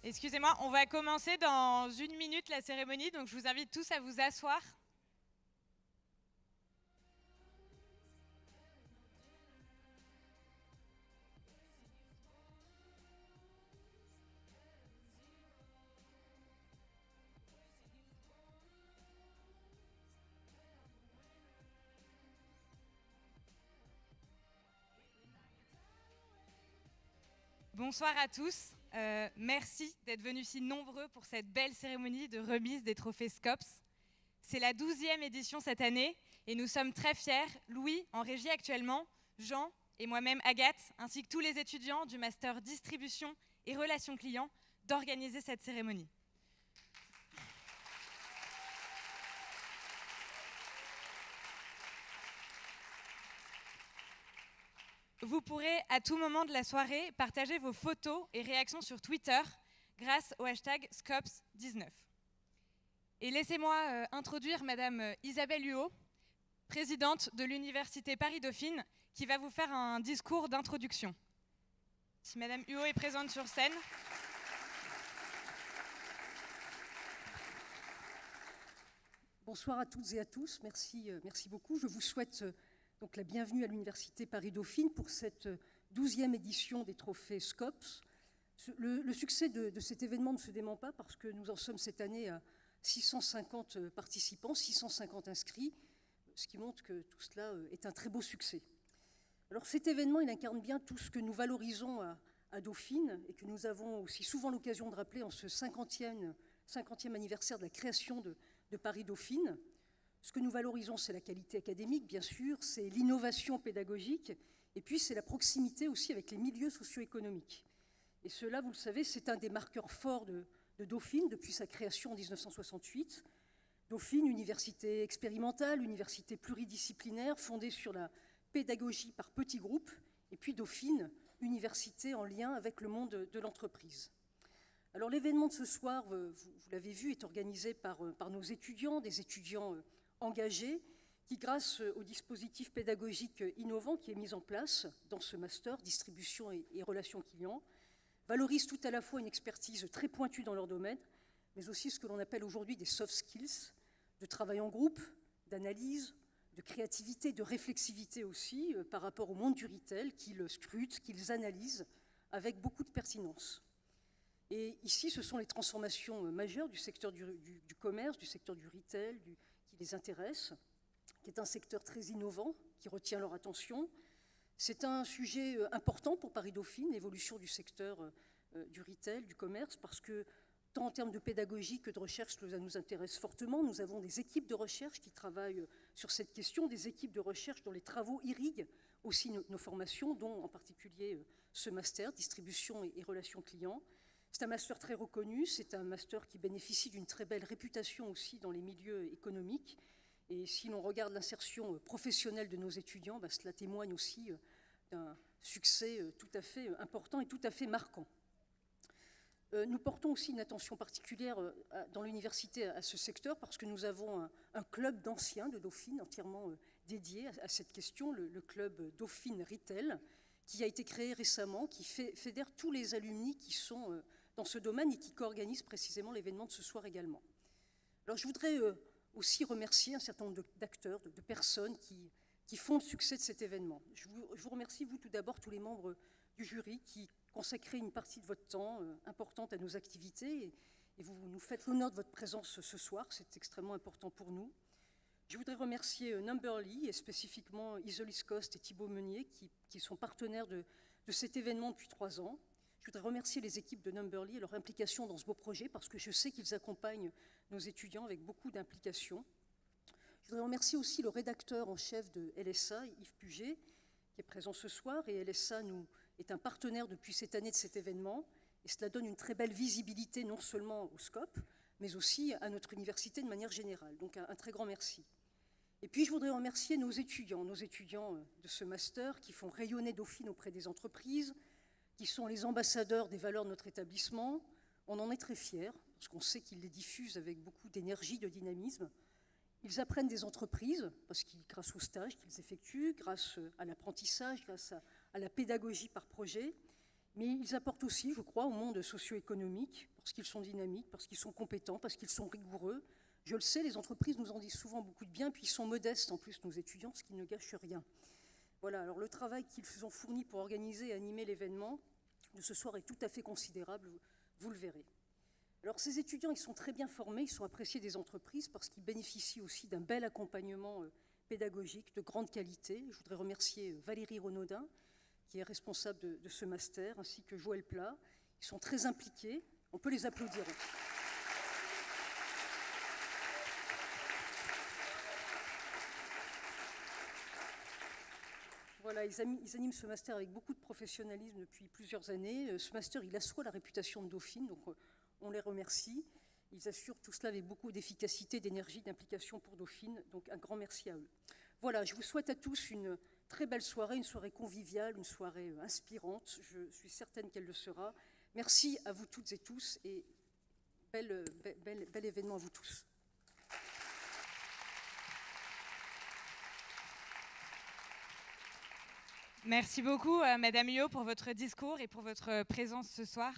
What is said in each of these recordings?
Excusez-moi, on va commencer dans 1 minute la cérémonie, donc je vous invite tous à vous asseoir. Bonsoir à tous. Merci d'être venus si nombreux pour cette belle cérémonie de remise des trophées SCOPS. C'est la 12e édition cette année et nous sommes très fiers, Louis en régie actuellement, Jean et moi-même Agathe, ainsi que tous les étudiants du master distribution et relations clients, d'organiser cette cérémonie. Vous pourrez à tout moment de la soirée partager vos photos et réactions sur Twitter grâce au hashtag SCOPS19. Et laissez-moi introduire Madame Isabelle Huot, présidente de l'Université Paris-Dauphine, qui va vous faire un discours d'introduction. Si Madame Huot est présente sur scène. Bonsoir à toutes et à tous, merci beaucoup. Je vous souhaite donc la bienvenue à l'Université Paris-Dauphine pour cette 12e édition des trophées SCOPS. Le succès de cet événement ne se dément pas parce que nous en sommes cette année à 650 participants, 650 inscrits, ce qui montre que tout cela est un très beau succès. Alors cet événement, il incarne bien tout ce que nous valorisons à Dauphine et que nous avons aussi souvent l'occasion de rappeler en ce 50e anniversaire de la création de Paris-Dauphine. Ce que nous valorisons, c'est la qualité académique, bien sûr, c'est l'innovation pédagogique, et puis c'est la proximité aussi avec les milieux socio-économiques. Et cela, vous le savez, c'est un des marqueurs forts de Dauphine depuis sa création en 1968. Dauphine, université expérimentale, université pluridisciplinaire, fondée sur la pédagogie par petits groupes, et puis Dauphine, université en lien avec le monde de l'entreprise. Alors l'événement de ce soir, vous l'avez vu, est organisé par nos étudiants, des étudiants engagés, qui grâce au dispositif pédagogique innovant qui est mis en place dans ce master, distribution et relations clients, valorisent tout à la fois une expertise très pointue dans leur domaine, mais aussi ce que l'on appelle aujourd'hui des soft skills, de travail en groupe, d'analyse, de créativité, de réflexivité aussi, par rapport au monde du retail, qu'ils scrutent, qu'ils analysent avec beaucoup de pertinence. Et ici, ce sont les transformations majeures du secteur du commerce, du secteur du retail, qui les intéressent, qui est un secteur très innovant, qui retient leur attention. C'est un sujet important pour Paris-Dauphine, l'évolution du secteur du retail, du commerce, parce que tant en termes de pédagogie que de recherche, cela nous intéresse fortement. Nous avons des équipes de recherche qui travaillent sur cette question, des équipes de recherche dont les travaux irriguent aussi nos formations, dont en particulier ce master, distribution et relations clients. C'est un master très reconnu, c'est un master qui bénéficie d'une très belle réputation aussi dans les milieux économiques. Et si l'on regarde l'insertion professionnelle de nos étudiants, cela témoigne aussi d'un succès tout à fait important et tout à fait marquant. Nous portons aussi une attention particulière dans l'université à ce secteur parce que nous avons un club d'anciens de Dauphine entièrement dédié à cette question, le club Dauphine Retail, qui a été créé récemment, qui fédère tous les alumni qui sont dans ce domaine et qui co-organise précisément l'événement de ce soir également. Alors je voudrais aussi remercier un certain nombre d'acteurs, de personnes qui font le succès de cet événement. Je vous remercie, vous tout d'abord, tous les membres du jury qui consacrez une partie de votre temps importante à nos activités et vous nous faites l'honneur de votre présence ce soir, c'est extrêmement important pour nous. Je voudrais remercier Numberly et spécifiquement Isolis Cost et Thibaut Meunier qui sont partenaires de cet événement depuis 3 ans. Je voudrais remercier les équipes de Numberly et leur implication dans ce beau projet parce que je sais qu'ils accompagnent nos étudiants avec beaucoup d'implication. Je voudrais remercier aussi le rédacteur en chef de LSA, Yves Puget, qui est présent ce soir. Et LSA est un partenaire depuis cette année de cet événement. Et cela donne une très belle visibilité non seulement au SCOP, mais aussi à notre université de manière générale. Donc un très grand merci. Et puis je voudrais remercier nos étudiants de ce master qui font rayonner Dauphine auprès des entreprises, qui sont les ambassadeurs des valeurs de notre établissement. On en est très fiers, parce qu'on sait qu'ils les diffusent avec beaucoup d'énergie, de dynamisme. Ils apprennent des entreprises, parce que grâce aux stages qu'ils effectuent, grâce à l'apprentissage, grâce à la pédagogie par projet, Mais ils apportent aussi, je crois, au monde socio-économique, parce qu'ils sont dynamiques, parce qu'ils sont compétents, parce qu'ils sont rigoureux. Je le sais, les entreprises nous en disent souvent beaucoup de bien, puis ils sont modestes en plus, nos étudiants, ce qui ne gâche rien. Voilà, alors le travail qu'ils ont fourni pour organiser et animer l'événement de ce soir est tout à fait considérable, vous le verrez. Alors ces étudiants, ils sont très bien formés, ils sont appréciés des entreprises parce qu'ils bénéficient aussi d'un bel accompagnement pédagogique de grande qualité. Je voudrais remercier Valérie Renaudin, qui est responsable de ce master, ainsi que Joël Plat. Ils sont très impliqués, on peut les applaudir. Voilà, ils animent ce master avec beaucoup de professionnalisme depuis plusieurs années. Ce master, il assoit la réputation de Dauphine, donc on les remercie. Ils assurent tout cela avec beaucoup d'efficacité, d'énergie, d'implication pour Dauphine, donc un grand merci à eux. Voilà, je vous souhaite à tous une très belle soirée, une soirée conviviale, une soirée inspirante. Je suis certaine qu'elle le sera. Merci à vous toutes et tous et bel événement à vous tous. Merci beaucoup, Madame Huot, pour votre discours et pour votre présence ce soir.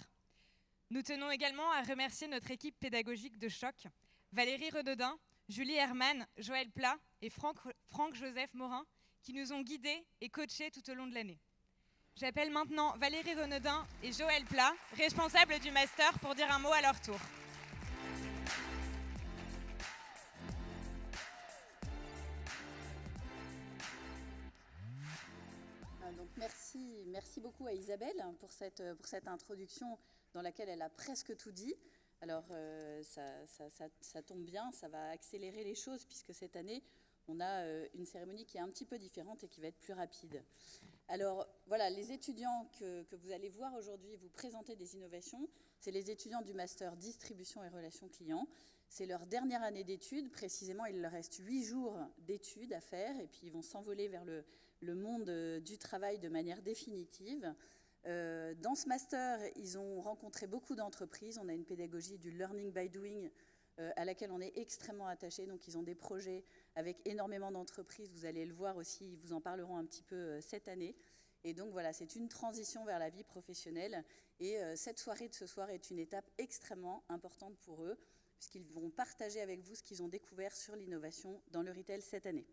Nous tenons également à remercier notre équipe pédagogique de choc, Valérie Renaudin, Julie Herman, Joël Plat et Franck-Joseph Morin, qui nous ont guidés et coachés tout au long de l'année. J'appelle maintenant Valérie Renaudin et Joël Plat, responsables du master, pour dire un mot à leur tour. Donc merci beaucoup à Isabelle pour cette introduction dans laquelle elle a presque tout dit. Alors ça tombe bien, ça va accélérer les choses puisque cette année, on a une cérémonie qui est un petit peu différente et qui va être plus rapide. Alors voilà, les étudiants que vous allez voir aujourd'hui vous présenter des innovations, c'est les étudiants du master distribution et relations clients. C'est leur dernière année d'études, précisément il leur reste 8 jours d'études à faire et puis ils vont s'envoler vers le monde du travail de manière définitive. Dans ce master, ils ont rencontré beaucoup d'entreprises. On a une pédagogie du learning by doing à laquelle on est extrêmement attaché. Donc ils ont des projets avec énormément d'entreprises. Vous allez le voir aussi, ils vous en parleront un petit peu cette année. Et donc voilà, c'est une transition vers la vie professionnelle. Et cette soirée de ce soir est une étape extrêmement importante pour eux, puisqu'ils vont partager avec vous ce qu'ils ont découvert sur l'innovation dans le retail cette année.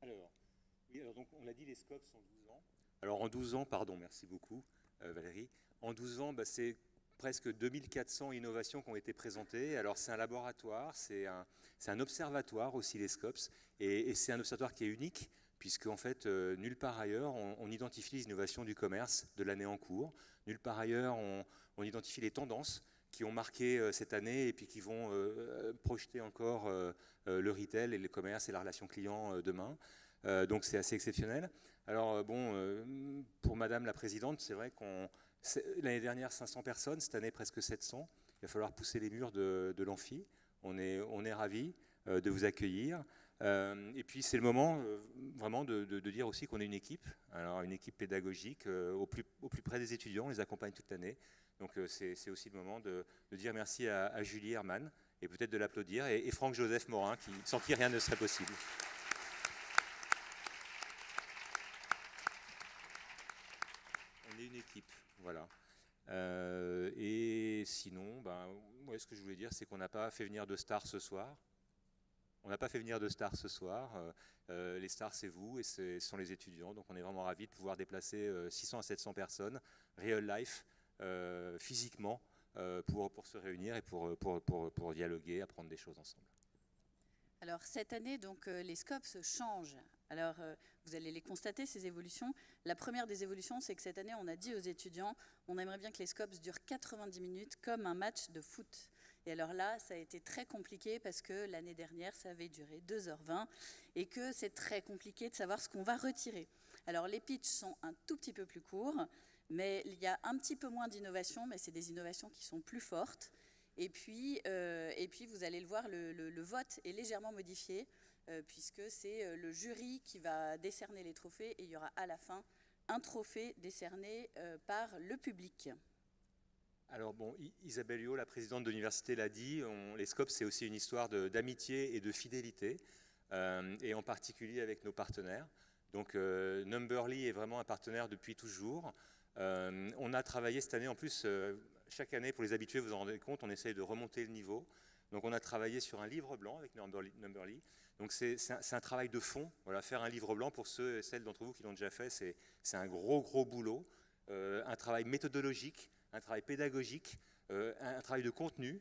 Alors donc on l'a dit, les scopes sont 12 ans. Alors en 12 ans, pardon, merci beaucoup Valérie. En 12 ans, c'est presque 2400 innovations qui ont été présentées. Alors c'est un laboratoire, c'est un observatoire aussi, les scopes, et c'est un observatoire qui est unique, puisque en fait, nulle part ailleurs, on identifie les innovations du commerce de l'année en cours. Nulle part ailleurs, on identifie les tendances qui ont marqué cette année et puis qui vont projeter encore le retail et le commerce et la relation client demain. Donc c'est assez exceptionnel. Alors pour Madame la Présidente, c'est vrai l'année dernière 500 personnes, cette année presque 700. Il va falloir pousser les murs de l'amphi. On est ravis de vous accueillir. Et puis c'est le moment vraiment de dire aussi qu'on est une équipe. Alors une équipe pédagogique au plus près des étudiants, on les accompagne toute l'année. Donc c'est aussi le moment de dire merci à Julie Herman et peut-être de l'applaudir et Franck-Joseph Morin, sans qui rien ne serait possible. On est une équipe, voilà. Et sinon, moi, ce que je voulais dire, c'est qu'on n'a pas fait venir de stars ce soir. On n'a pas fait venir de stars ce soir. Les stars, c'est vous et ce sont les étudiants. Donc on est vraiment ravis de pouvoir déplacer 600 à 700 personnes, real life, physiquement, pour se réunir et pour dialoguer, apprendre des choses ensemble. Alors cette année, donc, les scopes changent. Alors vous allez les constater, ces évolutions. La première des évolutions, c'est que cette année, on a dit aux étudiants, on aimerait bien que les scopes durent 90 minutes comme un match de foot. Et alors là, ça a été très compliqué parce que l'année dernière, ça avait duré 2h20 et que c'est très compliqué de savoir ce qu'on va retirer. Alors les pitchs sont un tout petit peu plus courts, mais il y a un petit peu moins d'innovations, mais c'est des innovations qui sont plus fortes. Et puis vous allez le voir, le vote est légèrement modifié puisque c'est le jury qui va décerner les trophées et il y aura à la fin un trophée décerné par le public. Alors Isabelle Huot, la présidente de l'université, l'a dit, les scopes, c'est aussi une histoire d'amitié et de fidélité, et en particulier avec nos partenaires. Donc Numberly est vraiment un partenaire depuis toujours. On a travaillé cette année, en plus, chaque année, pour les habitués, vous vous en rendez compte, on essaye de remonter le niveau. Donc on a travaillé sur un livre blanc avec Numberly. Donc c'est un travail de fond. Voilà, faire un livre blanc, pour ceux et celles d'entre vous qui l'ont déjà fait, c'est un gros boulot. Un travail méthodologique, un travail pédagogique, un travail de contenu.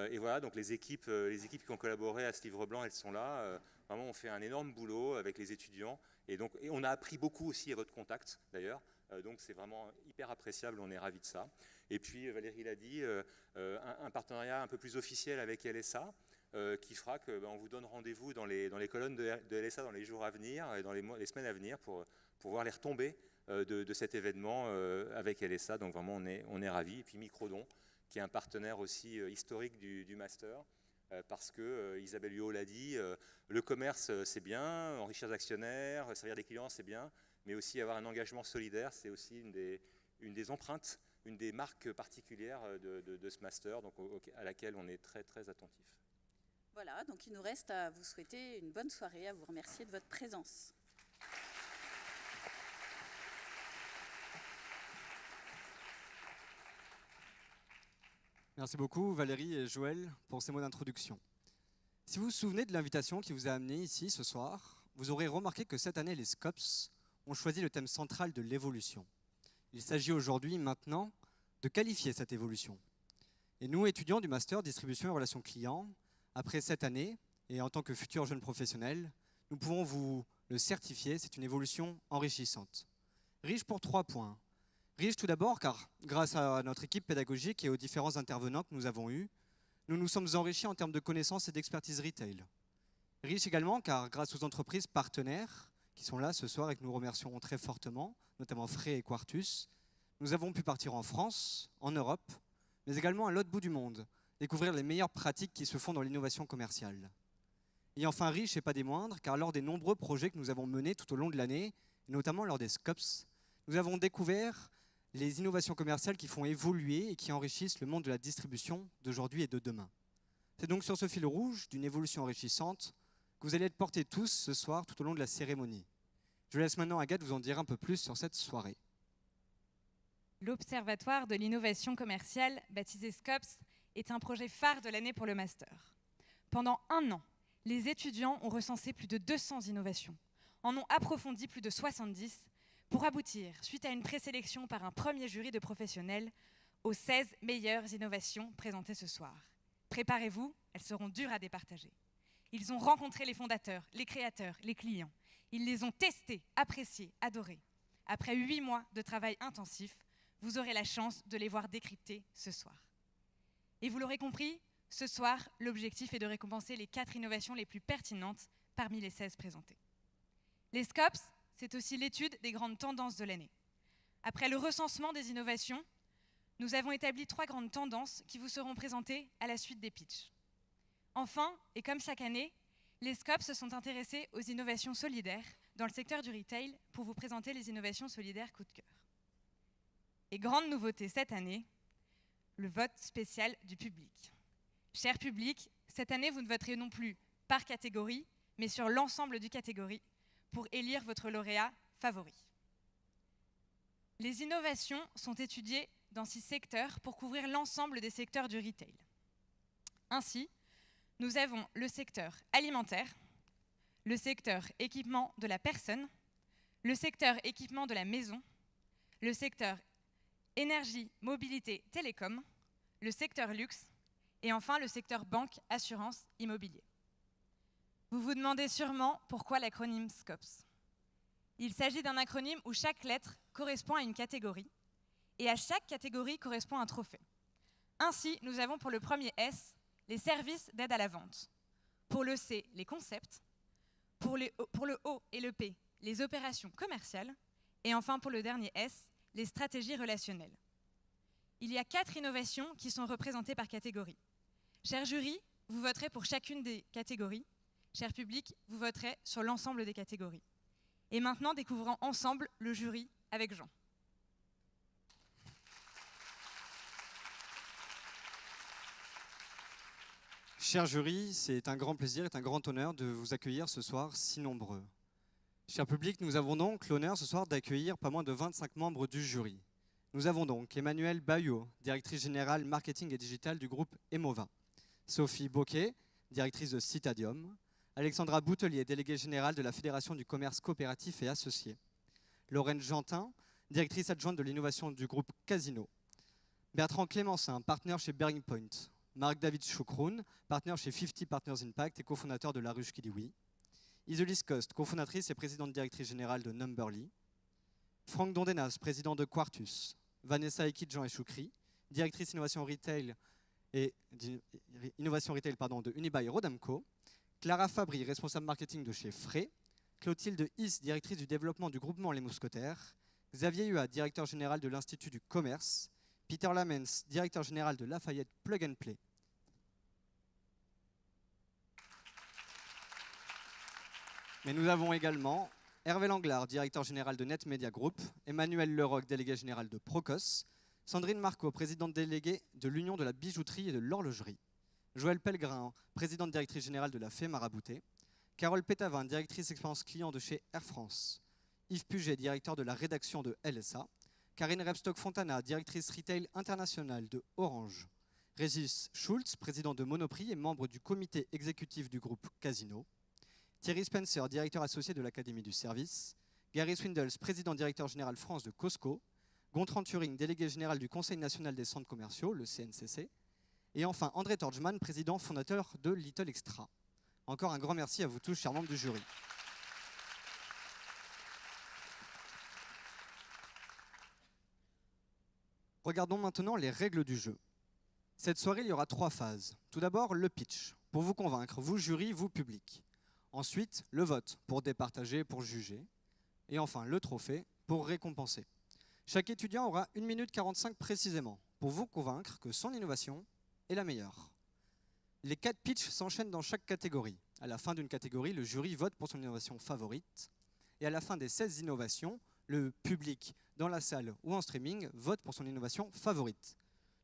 Et voilà, donc les équipes qui ont collaboré à ce livre blanc, elles sont là. Vraiment, on fait un énorme boulot avec les étudiants. Et on a appris beaucoup aussi à votre contact, d'ailleurs. Donc c'est vraiment hyper appréciable, on est ravis de ça. Et puis Valérie l'a dit, un partenariat un peu plus officiel avec LSA, qui fera qu'on vous donne rendez-vous dans les colonnes de LSA dans les jours à venir et dans les semaines à venir pour voir les retombées de cet événement avec LSA. Donc vraiment on est ravis. Et puis Microdon, qui est un partenaire aussi historique du master, parce que Isabelle Huot l'a dit, le commerce c'est bien, enrichir les actionnaires, servir des clients c'est bien, mais aussi avoir un engagement solidaire, c'est aussi une des empreintes, une des marques particulières de ce master, donc à laquelle on est très attentif. Voilà, donc il nous reste à vous souhaiter une bonne soirée, à vous remercier de votre présence. Merci beaucoup Valérie et Joël pour ces mots d'introduction. Si vous vous souvenez de l'invitation qui vous a amené ici ce soir, vous aurez remarqué que cette année les SCOPS ont choisi le thème central de l'évolution. Il s'agit aujourd'hui maintenant de qualifier cette évolution. Et nous, étudiants du Master Distribution et Relations Clients, après cette année, et en tant que futurs jeunes professionnels, nous pouvons vous le certifier, c'est une évolution enrichissante. Riche pour 3 points. Riche tout d'abord car, grâce à notre équipe pédagogique et aux différents intervenants que nous avons eus, nous nous sommes enrichis en termes de connaissances et d'expertise retail. Riche également car, grâce aux entreprises partenaires qui sont là ce soir et que nous remercions très fortement, notamment Frey et Quartus, nous avons pu partir en France, en Europe, mais également à l'autre bout du monde, découvrir les meilleures pratiques qui se font dans l'innovation commerciale. Et enfin riche et pas des moindres, car lors des nombreux projets que nous avons menés tout au long de l'année, notamment lors des SCOPS, nous avons découvert les innovations commerciales qui font évoluer et qui enrichissent le monde de la distribution d'aujourd'hui et de demain. C'est donc sur ce fil rouge d'une évolution enrichissante que vous allez être portés tous ce soir tout au long de la cérémonie. Je laisse maintenant Agathe vous en dire un peu plus sur cette soirée. L'Observatoire de l'innovation commerciale, baptisé SCOPS, est un projet phare de l'année pour le master. Pendant 1 an, les étudiants ont recensé plus de 200 innovations, en ont approfondi plus de 70, pour aboutir, suite à une présélection par un premier jury de professionnels, aux 16 meilleures innovations présentées ce soir. Préparez-vous, elles seront dures à départager. Ils ont rencontré les fondateurs, les créateurs, les clients. Ils les ont testés, appréciés, adorés. Après 8 mois de travail intensif, vous aurez la chance de les voir décrypter ce soir. Et vous l'aurez compris, ce soir, l'objectif est de récompenser les 4 innovations les plus pertinentes parmi les 16 présentées. Les SCOPS, c'est aussi l'étude des grandes tendances de l'année. Après le recensement des innovations, nous avons établi 3 grandes tendances qui vous seront présentées à la suite des pitchs. Enfin, et comme chaque année, les SCOPS se sont intéressés aux innovations solidaires dans le secteur du retail pour vous présenter les innovations solidaires coup de cœur. Et grande nouveauté cette année, le vote spécial du public. Cher public, cette année, vous ne voterez non plus par catégorie, mais sur l'ensemble du catégorie pour élire votre lauréat favori. Les innovations sont étudiées dans 6 secteurs pour couvrir l'ensemble des secteurs du retail. Ainsi, nous avons le secteur alimentaire, le secteur équipement de la personne, le secteur équipement de la maison, le secteur énergie, mobilité, télécom, le secteur luxe et enfin le secteur banque, assurance, immobilier. Vous vous demandez sûrement pourquoi l'acronyme SCOPS. Il s'agit d'un acronyme où chaque lettre correspond à une catégorie et à chaque catégorie correspond un trophée. Ainsi, nous avons pour le premier S, les services d'aide à la vente. Pour le C, les concepts. Pour le O et le P, les opérations commerciales. Et enfin, pour le dernier S, les stratégies relationnelles. Il y a 4 innovations qui sont représentées par catégorie. Cher jury, vous voterez pour chacune des catégories. Cher public, vous voterez sur l'ensemble des catégories. Et maintenant, découvrons ensemble le jury avec Jean. Cher jury, c'est un grand plaisir et un grand honneur de vous accueillir ce soir si nombreux. Cher public, nous avons donc l'honneur ce soir d'accueillir pas moins de 25 membres du jury. Nous avons donc Emmanuelle Bayot, directrice générale marketing et digital du groupe Emova, Sophie Bocquet, directrice de Citadium, Alexandra Boutelier, déléguée générale de la Fédération du commerce coopératif et associé, Lorraine Gentin, directrice adjointe de l'innovation du groupe Casino, Bertrand Clémensin, partenaire chez Bearing Point, Marc-David Choukroun, partenaire chez 50 Partners Impact et cofondateur de La Ruche Kidiwi, Isolis Coste, cofondatrice et présidente directrice générale de Numberly, Franck Dondenas, président de Quartus, Vanessa Ekidjan et Choukri, directrice innovation retail de Unibail Rodamco, Clara Fabry, responsable marketing de chez Frey, Clotilde Is, directrice du développement du groupement Les Mousquetaires, Xavier Huat, directeur général de l'Institut du Commerce, Peter Lamens, directeur général de Lafayette Plug and Play. Mais nous avons également Hervé Langlard, directeur général de Net Media Group, Emmanuel Leroc, délégué général de Procos, Sandrine Marco, présidente déléguée de l'Union de la bijouterie et de l'horlogerie, Joëlle Pellegrin, présidente directrice générale de la Fée Marabouté, Carole Pétavin, directrice expérience client de chez Air France, Yves Puget, directeur de la rédaction de LSA, Karine Rebstock-Fontana, directrice retail internationale de Orange, Régis Schultz, président de Monoprix et membre du comité exécutif du groupe Casino, Thierry Spencer, directeur associé de l'Académie du Service, Gary Swindles, président directeur général France de Costco, Gontran Turing, délégué général du Conseil national des centres commerciaux, le CNCC, et enfin André Torgman, président fondateur de Little Extra. Encore un grand merci à vous tous, chers membres du jury. Regardons maintenant les règles du jeu. Cette soirée, il y aura 3 phases. Tout d'abord, le pitch, pour vous convaincre, vous jury, vous public. Ensuite, le vote, pour départager, pour juger. Et enfin, le trophée, pour récompenser. Chaque étudiant aura 1 minute 45 précisément, pour vous convaincre que son innovation est la meilleure. Les 4 pitchs s'enchaînent dans chaque catégorie. À la fin d'une catégorie, le jury vote pour son innovation favorite. Et à la fin des 16 innovations, le public, dans la salle ou en streaming, vote pour son innovation favorite.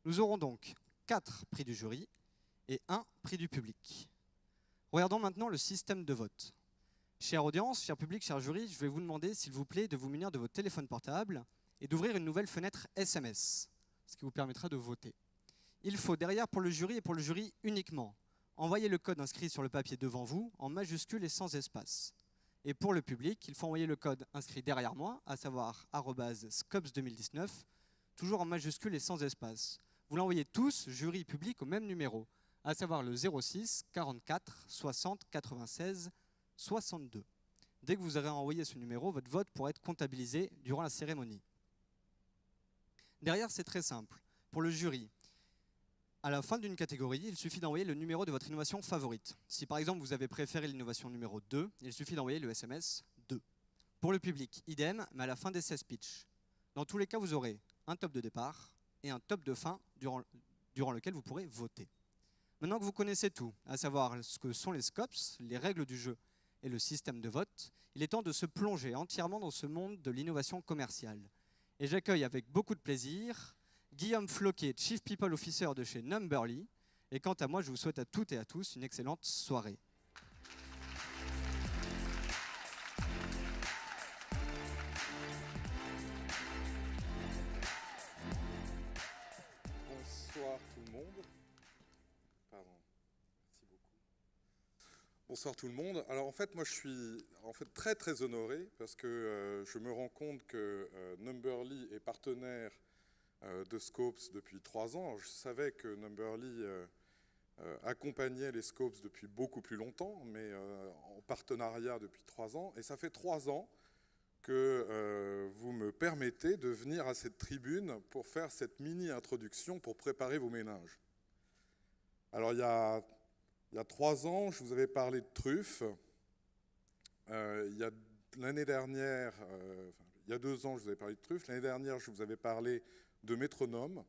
Nous aurons donc 4 prix du jury et 1 prix du public. Regardons maintenant le système de vote. Chère audience, cher public, cher jury, je vais vous demander, s'il vous plaît, de vous munir de votre téléphone portable et d'ouvrir une nouvelle fenêtre SMS, ce qui vous permettra de voter. Il faut derrière, pour le jury et pour le jury uniquement, envoyer le code inscrit sur le papier devant vous en majuscule et sans espace. Et pour le public, il faut envoyer le code inscrit derrière moi, à savoir @scops2019, toujours en majuscule et sans espace. Vous l'envoyez tous, jury public, au même numéro, à savoir le 06 44 60 96 62. Dès que vous aurez envoyé ce numéro, votre vote pourra être comptabilisé durant la cérémonie. Derrière, c'est très simple. Pour le jury, à la fin d'une catégorie, il suffit d'envoyer le numéro de votre innovation favorite. Si par exemple vous avez préféré l'innovation numéro 2, il suffit d'envoyer le SMS 2. Pour le public, idem, mais à la fin des 16 pitchs. Dans tous les cas, vous aurez un top de départ et un top de fin durant lequel vous pourrez voter. Maintenant que vous connaissez tout, à savoir ce que sont les SCOPS, les règles du jeu et le système de vote, il est temps de se plonger entièrement dans ce monde de l'innovation commerciale. Et j'accueille avec beaucoup de plaisir Guillaume Floquet, Chief People Officer de chez Numberly. Et quant à moi, je vous souhaite à toutes et à tous une excellente soirée. Bonsoir tout le monde. Pardon. Merci beaucoup. Bonsoir tout le monde. Alors en fait, moi je suis très très honoré parce que je me rends compte que Numberly est partenaire de Scopes depuis 3 ans. Je savais que Numberly accompagnait les Scopes depuis beaucoup plus longtemps, mais en partenariat depuis 3 ans. Et ça fait 3 ans que vous me permettez de venir à cette tribune pour faire cette mini-introduction pour préparer vos méninges. Alors il y a 3 ans, je vous avais parlé de truffes. Il y a l'année dernière, il y a 2 ans, je vous avais parlé de truffes. L'année dernière, je vous avais parlé de métronome.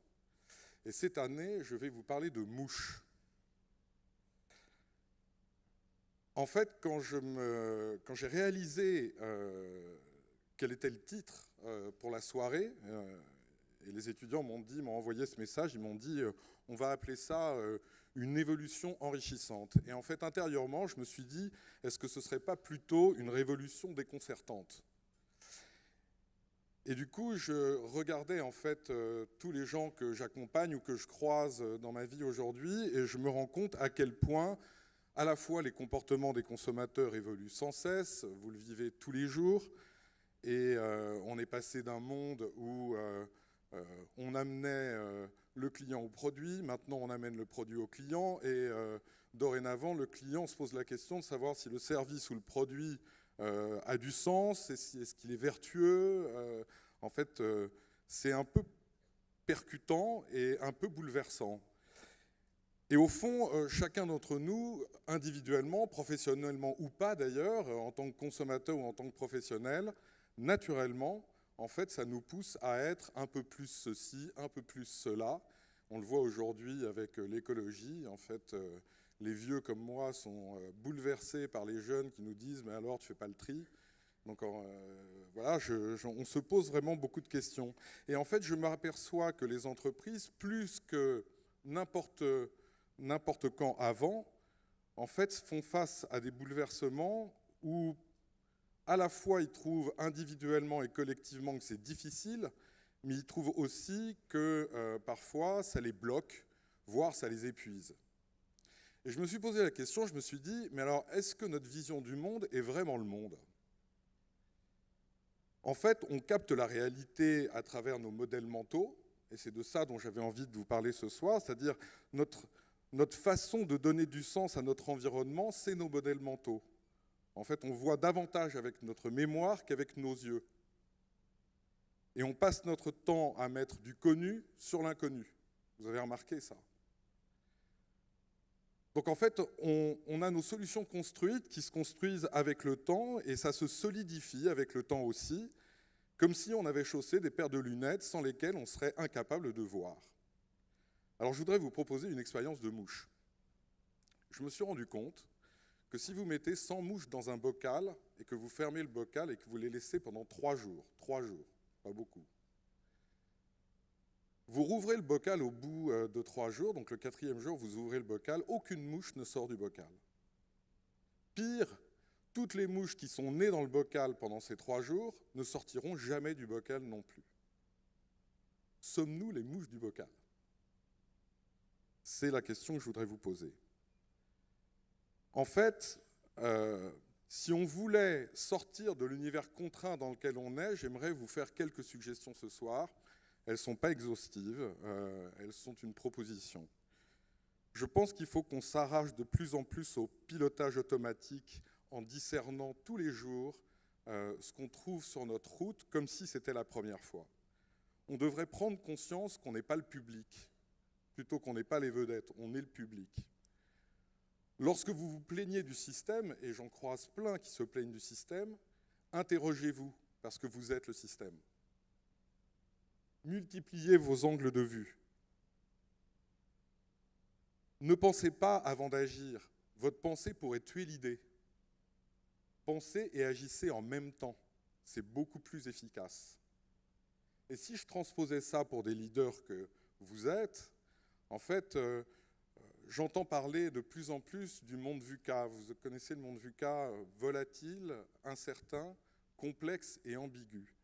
Et cette année, je vais vous parler de mouches. En fait, quand j'ai réalisé quel était le titre pour la soirée, Et les étudiants m'ont envoyé ce message, ils m'ont dit on va appeler ça une évolution enrichissante. Et en fait, intérieurement, je me suis dit, est-ce que ce ne serait pas plutôt une révolution déconcertante ? Et du coup, je regardais en fait tous les gens que j'accompagne ou que je croise dans ma vie aujourd'hui, et je me rends compte à quel point, à la fois, les comportements des consommateurs évoluent sans cesse, vous le vivez tous les jours, et on est passé d'un monde où on amenait le client au produit, maintenant on amène le produit au client, et dorénavant, le client se pose la question de savoir si le service ou le produit a du sens, est-ce qu'il est vertueux. En fait, c'est un peu percutant et un peu bouleversant. Et au fond, chacun d'entre nous, individuellement, professionnellement ou pas d'ailleurs, en tant que consommateur ou en tant que professionnel, naturellement, en fait, ça nous pousse à être un peu plus ceci, un peu plus cela. On le voit aujourd'hui avec l'écologie. En fait, les vieux comme moi sont bouleversés par les jeunes qui nous disent « mais alors, tu fais pas le tri ?» Donc voilà, on se pose vraiment beaucoup de questions. Et en fait, je m'aperçois que les entreprises, plus que n'importe quand avant, en fait, font face à des bouleversements où à la fois ils trouvent individuellement et collectivement que c'est difficile, mais ils trouvent aussi que parfois ça les bloque, voire ça les épuise. Et je me suis posé la question, je me suis dit, mais alors est-ce que notre vision du monde est vraiment le monde ? En fait, on capte la réalité à travers nos modèles mentaux, et c'est de ça dont j'avais envie de vous parler ce soir, c'est-à-dire notre façon de donner du sens à notre environnement, c'est nos modèles mentaux. En fait, on voit davantage avec notre mémoire qu'avec nos yeux. Et on passe notre temps à mettre du connu sur l'inconnu. Vous avez remarqué ça ? Donc en fait, on a nos solutions construites qui se construisent avec le temps et ça se solidifie avec le temps aussi, comme si on avait chaussé des paires de lunettes sans lesquelles on serait incapable de voir. Alors je voudrais vous proposer une expérience de mouche. Je me suis rendu compte que si vous mettez 100 mouches dans un bocal et que vous fermez le bocal et que vous les laissez pendant 3 jours, pas beaucoup, vous rouvrez le bocal au bout de 3 jours, donc le 4e jour, vous ouvrez le bocal, aucune mouche ne sort du bocal. Pire, toutes les mouches qui sont nées dans le bocal pendant ces 3 jours ne sortiront jamais du bocal non plus. Sommes-nous les mouches du bocal ? C'est la question que je voudrais vous poser. En fait, si on voulait sortir de l'univers contraint dans lequel on est, j'aimerais vous faire quelques suggestions ce soir. Elles ne sont pas exhaustives, elles sont une proposition. Je pense qu'il faut qu'on s'arrache de plus en plus au pilotage automatique en discernant tous les jours ce qu'on trouve sur notre route comme si c'était la première fois. On devrait prendre conscience qu'on n'est pas le public, plutôt qu'on n'est pas les vedettes, on est le public. Lorsque vous vous plaignez du système, et j'en croise plein qui se plaignent du système, interrogez-vous, parce que vous êtes le système. Multipliez vos angles de vue. Ne pensez pas avant d'agir. Votre pensée pourrait tuer l'idée. Pensez et agissez en même temps. C'est beaucoup plus efficace. Et si je transposais ça pour des leaders que vous êtes, en fait, j'entends parler de plus en plus du monde VUCA. Vous connaissez le monde VUCA, volatile, incertain, complexe et ambigu.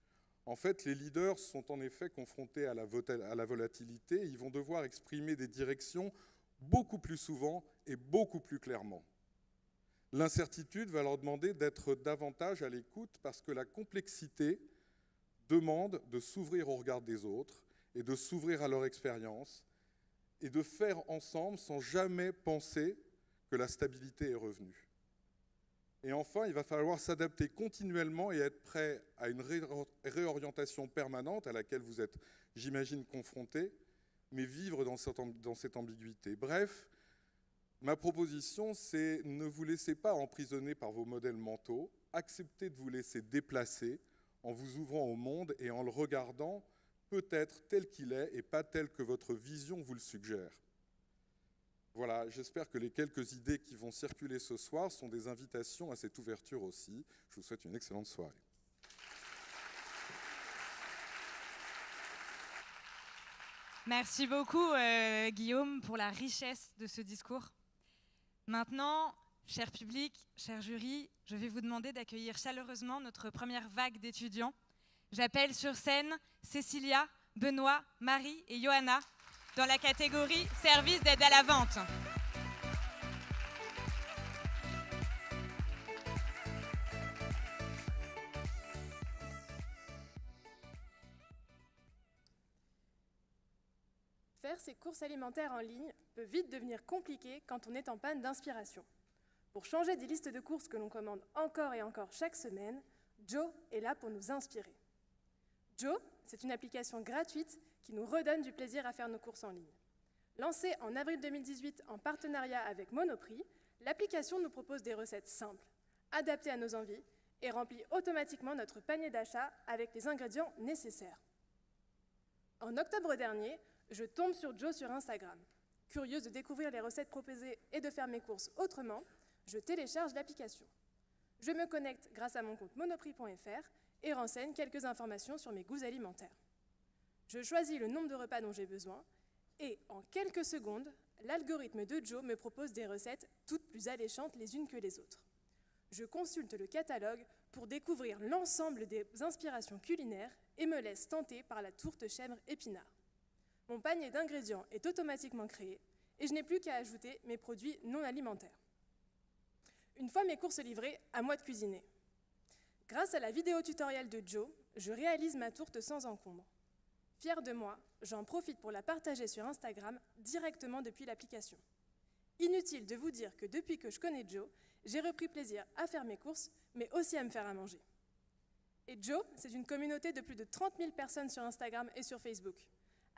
En fait, les leaders sont en effet confrontés à la volatilité et ils vont devoir exprimer des directions beaucoup plus souvent et beaucoup plus clairement. L'incertitude va leur demander d'être davantage à l'écoute parce que la complexité demande de s'ouvrir au regard des autres et de s'ouvrir à leur expérience et de faire ensemble sans jamais penser que la stabilité est revenue. Et enfin, il va falloir s'adapter continuellement et être prêt à une réorientation permanente à laquelle vous êtes, j'imagine, confrontés, mais vivre dans cette ambiguïté. Bref, ma proposition, c'est ne vous laissez pas emprisonner par vos modèles mentaux, acceptez de vous laisser déplacer en vous ouvrant au monde et en le regardant peut-être tel qu'il est et pas tel que votre vision vous le suggère. Voilà, j'espère que les quelques idées qui vont circuler ce soir sont des invitations à cette ouverture aussi. Je vous souhaite une excellente soirée. Merci beaucoup, Guillaume, pour la richesse de ce discours. Maintenant, cher public, cher jury, je vais vous demander d'accueillir chaleureusement notre première vague d'étudiants. J'appelle sur scène Cécilia, Benoît, Marie et Johanna dans la catégorie Service d'aide à la vente. Faire ses courses alimentaires en ligne peut vite devenir compliqué quand on est en panne d'inspiration. Pour changer des listes de courses que l'on commande encore et encore chaque semaine, Joe est là pour nous inspirer. Joe, c'est une application gratuite qui nous redonne du plaisir à faire nos courses en ligne. Lancée en avril 2018 en partenariat avec Monoprix, l'application nous propose des recettes simples, adaptées à nos envies et remplit automatiquement notre panier d'achat avec les ingrédients nécessaires. En octobre dernier, je tombe sur Joe sur Instagram. Curieuse de découvrir les recettes proposées et de faire mes courses autrement, je télécharge l'application. Je me connecte grâce à mon compte monoprix.fr et renseigne quelques informations sur mes goûts alimentaires. Je choisis le nombre de repas dont j'ai besoin et, en quelques secondes, l'algorithme de Joe me propose des recettes toutes plus alléchantes les unes que les autres. Je consulte le catalogue pour découvrir l'ensemble des inspirations culinaires et me laisse tenter par la tourte chèvre épinard. Mon panier d'ingrédients est automatiquement créé et je n'ai plus qu'à ajouter mes produits non alimentaires. Une fois mes courses livrées, à moi de cuisiner. Grâce à la vidéo tutoriel de Joe, je réalise ma tourte sans encombre. Fière de moi, j'en profite pour la partager sur Instagram directement depuis l'application. Inutile de vous dire que depuis que je connais Joe, j'ai repris plaisir à faire mes courses, mais aussi à me faire à manger. Et Joe, c'est une communauté de plus de 30 000 personnes sur Instagram et sur Facebook.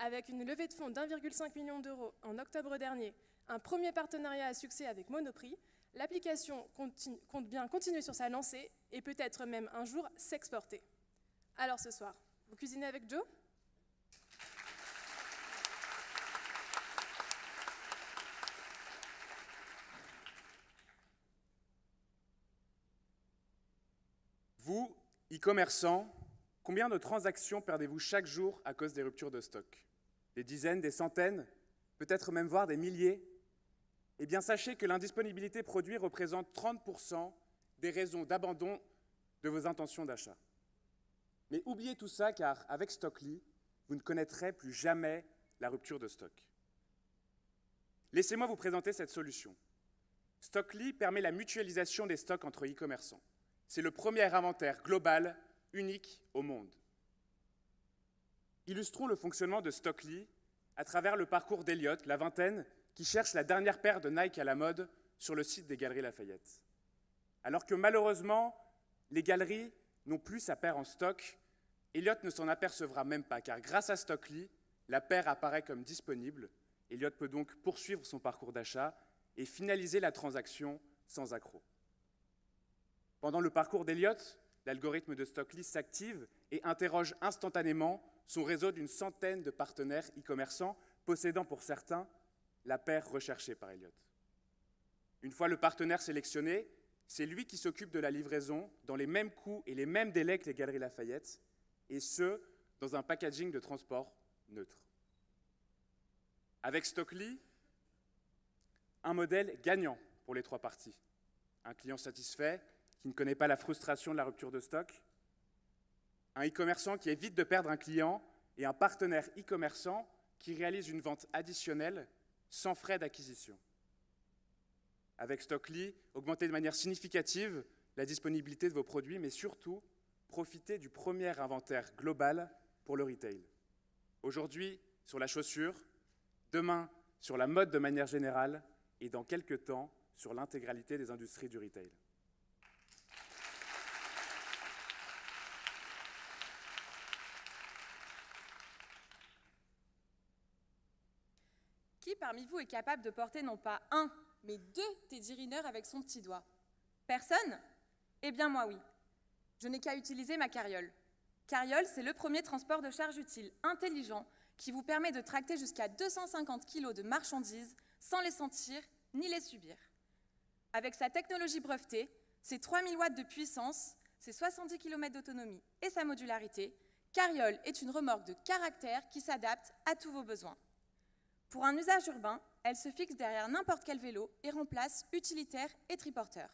Avec une levée de fonds d'1,5 million d'euros en octobre dernier, un premier partenariat à succès avec Monoprix, l'application compte bien continuer sur sa lancée et peut-être même un jour s'exporter. Alors ce soir, vous cuisinez avec Joe ? Vous, e-commerçants, combien de transactions perdez-vous chaque jour à cause des ruptures de stock ? Des dizaines, des centaines, peut-être même voire des milliers ? Eh bien, sachez que l'indisponibilité produit représente 30% des raisons d'abandon de vos intentions d'achat. Mais oubliez tout ça, car avec Stockly, vous ne connaîtrez plus jamais la rupture de stock. Laissez-moi vous présenter cette solution. Stockly permet la mutualisation des stocks entre e-commerçants. C'est le premier inventaire global, unique au monde. Illustrons le fonctionnement de Stockly à travers le parcours d'Eliott, la vingtaine, qui cherche la dernière paire de Nike à la mode sur le site des Galeries Lafayette. Alors que malheureusement, les galeries n'ont plus sa paire en stock, Eliott ne s'en apercevra même pas, car grâce à Stockly, la paire apparaît comme disponible. Eliott peut donc poursuivre son parcours d'achat et finaliser la transaction sans accroc. Pendant le parcours d'Eliott, l'algorithme de Stockly s'active et interroge instantanément son réseau d'une centaine de partenaires e-commerçants, possédant pour certains la paire recherchée par Eliott. Une fois le partenaire sélectionné, c'est lui qui s'occupe de la livraison dans les mêmes coûts et les mêmes délais que les Galeries Lafayette, et ce, dans un packaging de transport neutre. Avec Stockly, un modèle gagnant pour les trois parties. Un client satisfait, qui ne connaît pas la frustration de la rupture de stock, un e-commerçant qui évite de perdre un client et un partenaire e-commerçant qui réalise une vente additionnelle sans frais d'acquisition. Avec Stockly, augmentez de manière significative la disponibilité de vos produits, mais surtout, profitez du premier inventaire global pour le retail. Aujourd'hui, sur la chaussure, demain, sur la mode de manière générale, et dans quelques temps, sur l'intégralité des industries du retail. Qui parmi vous est capable de porter non pas un, mais 2 Teddy Riner avec son petit doigt? Personne? Eh bien moi oui. Je n'ai qu'à utiliser ma carriole. Carriole, c'est le premier transport de charge utile intelligent qui vous permet de tracter jusqu'à 250 kg de marchandises sans les sentir ni les subir. Avec sa technologie brevetée, ses 3000 watts de puissance, ses 70 km d'autonomie et sa modularité, Carriole est une remorque de caractère qui s'adapte à tous vos besoins. Pour un usage urbain, elle se fixe derrière n'importe quel vélo et remplace utilitaire et triporteur.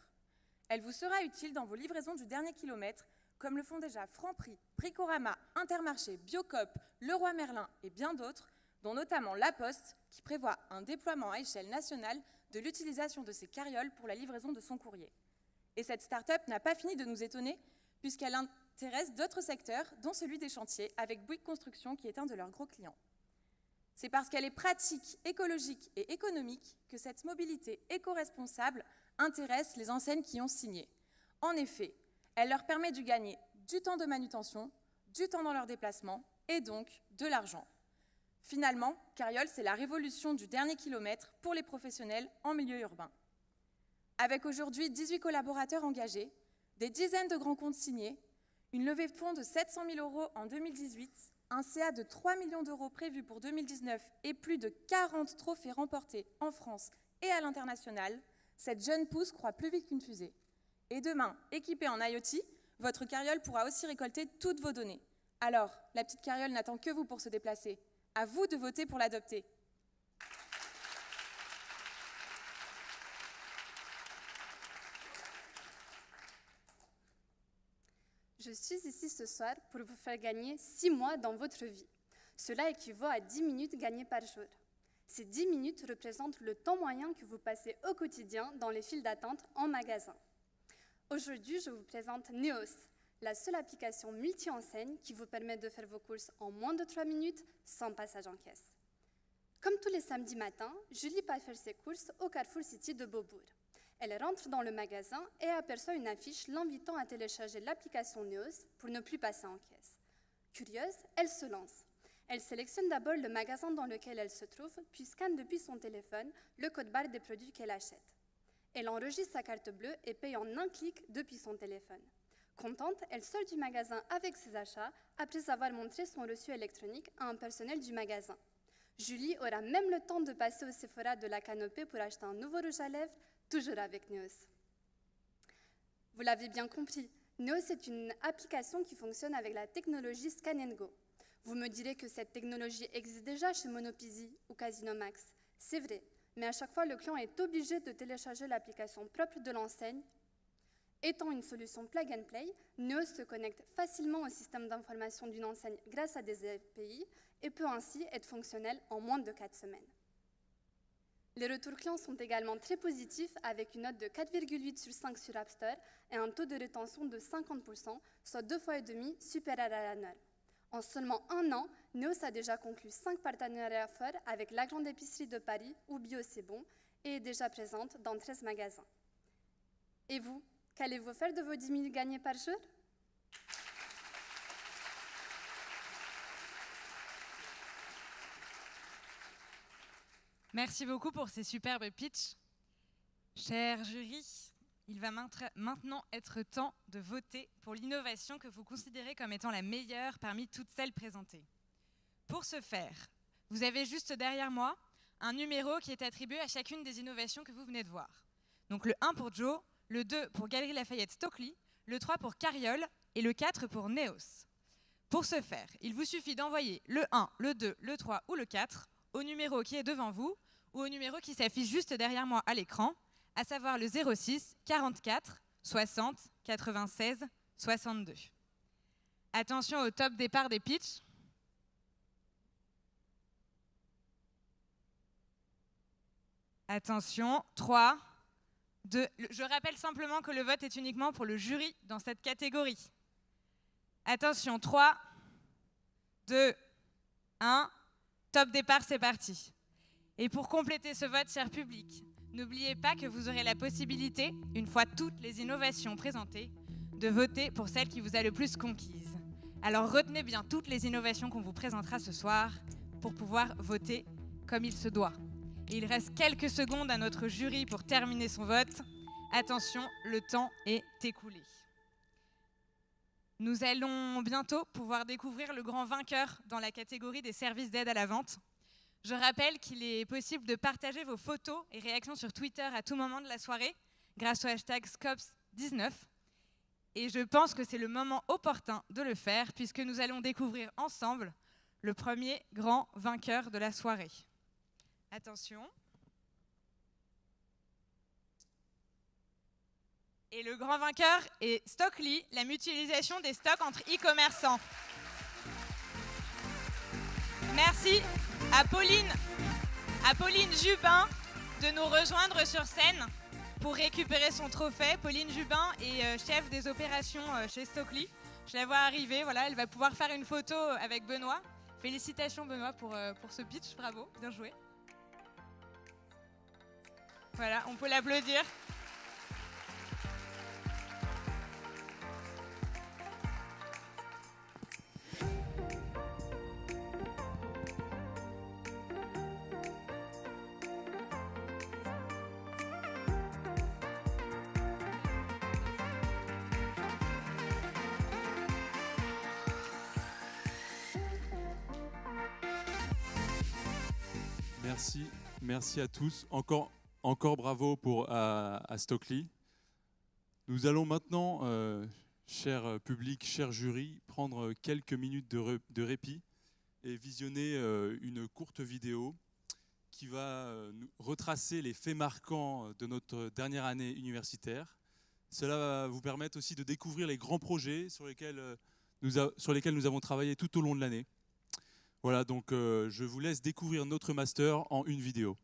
Elle vous sera utile dans vos livraisons du dernier kilomètre, comme le font déjà Franprix, Bricorama, Intermarché, Biocoop, Leroy Merlin et bien d'autres, dont notamment La Poste, qui prévoit un déploiement à échelle nationale de l'utilisation de ces carrioles pour la livraison de son courrier. Et cette start-up n'a pas fini de nous étonner, puisqu'elle intéresse d'autres secteurs, dont celui des chantiers, avec Bouygues Construction, qui est un de leurs gros clients. C'est parce qu'elle est pratique, écologique et économique que cette mobilité éco-responsable intéresse les enseignes qui ont signé. En effet, elle leur permet de gagner du temps de manutention, du temps dans leurs déplacements et donc de l'argent. Finalement, Carriole, c'est la révolution du dernier kilomètre pour les professionnels en milieu urbain. Avec aujourd'hui 18 collaborateurs engagés, des dizaines de grands comptes signés, une levée de fonds de 700 000 € en 2018, un CA de 3 millions d'euros prévu pour 2019 et plus de 40 trophées remportés en France et à l'international, cette jeune pousse croît plus vite qu'une fusée. Et demain, équipée en IoT, votre carriole pourra aussi récolter toutes vos données. Alors, la petite carriole n'attend que vous pour se déplacer. À vous de voter pour l'adopter. Je suis ici ce soir pour vous faire gagner 6 mois dans votre vie. Cela équivaut à 10 minutes gagnées par jour. Ces 10 minutes représentent le temps moyen que vous passez au quotidien dans les files d'attente en magasin. Aujourd'hui, je vous présente Neos, la seule application multi-enseigne qui vous permet de faire vos courses en moins de 3 minutes sans passage en caisse. Comme tous les samedis matins, Julie part faire ses courses au Carrefour City de Beaubourg. Elle rentre dans le magasin et aperçoit une affiche l'invitant à télécharger l'application Neos pour ne plus passer en caisse. Curieuse, elle se lance. Elle sélectionne d'abord le magasin dans lequel elle se trouve, puis scanne depuis son téléphone le code-barre des produits qu'elle achète. Elle enregistre sa carte bleue et paye en un clic depuis son téléphone. Contente, elle sort du magasin avec ses achats après avoir montré son reçu électronique à un personnel du magasin. Julie aura même le temps de passer au Sephora de la Canopée pour acheter un nouveau rouge à lèvres, toujours avec Neos. Vous l'avez bien compris, Neos est une application qui fonctionne avec la technologie Scan & Go. Vous me direz que cette technologie existe déjà chez Monopizy ou Casino Max. C'est vrai, mais à chaque fois, le client est obligé de télécharger l'application propre de l'enseigne. Étant une solution plug and play, Neos se connecte facilement au système d'information d'une enseigne grâce à des API et peut ainsi être fonctionnel en moins de 4 semaines. Les retours clients sont également très positifs avec une note de 4,8 sur 5 sur App Store et un taux de rétention de 50%, soit 2,5 fois supérieur à l'annuel. En seulement un an, Neos a déjà conclu 5 partenariats forts avec la Grande Épicerie de Paris ou Bio C'est Bon et est déjà présente dans 13 magasins. Et vous, qu'allez-vous faire de vos 10 000 gagnés par jour ? Merci beaucoup pour ces superbes pitchs. Cher jury, il va maintenant être temps de voter pour l'innovation que vous considérez comme étant la meilleure parmi toutes celles présentées. Pour ce faire, vous avez juste derrière moi un numéro qui est attribué à chacune des innovations que vous venez de voir. Donc le 1 pour Joe, le 2 pour Galeries Lafayette Stockley, le 3 pour Carriole et le 4 pour Neos. Pour ce faire, il vous suffit d'envoyer le 1, le 2, le 3 ou le 4 au numéro qui est devant vous ou au numéro qui s'affiche juste derrière moi à l'écran, à savoir le 06 44 60 96 62. Attention au top départ des pitchs. Attention, 3, 2. Je rappelle simplement que le vote est uniquement pour le jury dans cette catégorie. Attention, 3, 2, 1. Top départ, c'est parti. Et pour compléter ce vote, cher public, n'oubliez pas que vous aurez la possibilité, une fois toutes les innovations présentées, de voter pour celle qui vous a le plus conquise. Alors retenez bien toutes les innovations qu'on vous présentera ce soir pour pouvoir voter comme il se doit. Et il reste quelques secondes à notre jury pour terminer son vote. Attention, le temps est écoulé. Nous allons bientôt pouvoir découvrir le grand vainqueur dans la catégorie des services d'aide à la vente. Je rappelle qu'il est possible de partager vos photos et réactions sur Twitter à tout moment de la soirée grâce au hashtag SCOPS19. Et je pense que c'est le moment opportun de le faire puisque nous allons découvrir ensemble le premier grand vainqueur de la soirée. Attention. Et le grand vainqueur est Stockly, la mutualisation des stocks entre e-commerçants. Merci à Pauline Jubin de nous rejoindre sur scène pour récupérer son trophée. Pauline Jubin est chef des opérations chez Stockly. Je la vois arriver, voilà, elle va pouvoir faire une photo avec Benoît. Félicitations Benoît pour ce pitch, bravo, bien joué. Voilà, on peut l'applaudir. Merci à tous. Encore bravo à Stockly. Nous allons maintenant, cher public, cher jury, prendre quelques minutes de répit et visionner une courte vidéo qui va nous retracer les faits marquants de notre dernière année universitaire. Cela va vous permettre aussi de découvrir les grands projets sur lesquels nous avons travaillé tout au long de l'année. Voilà, donc je vous laisse découvrir notre master en une vidéo.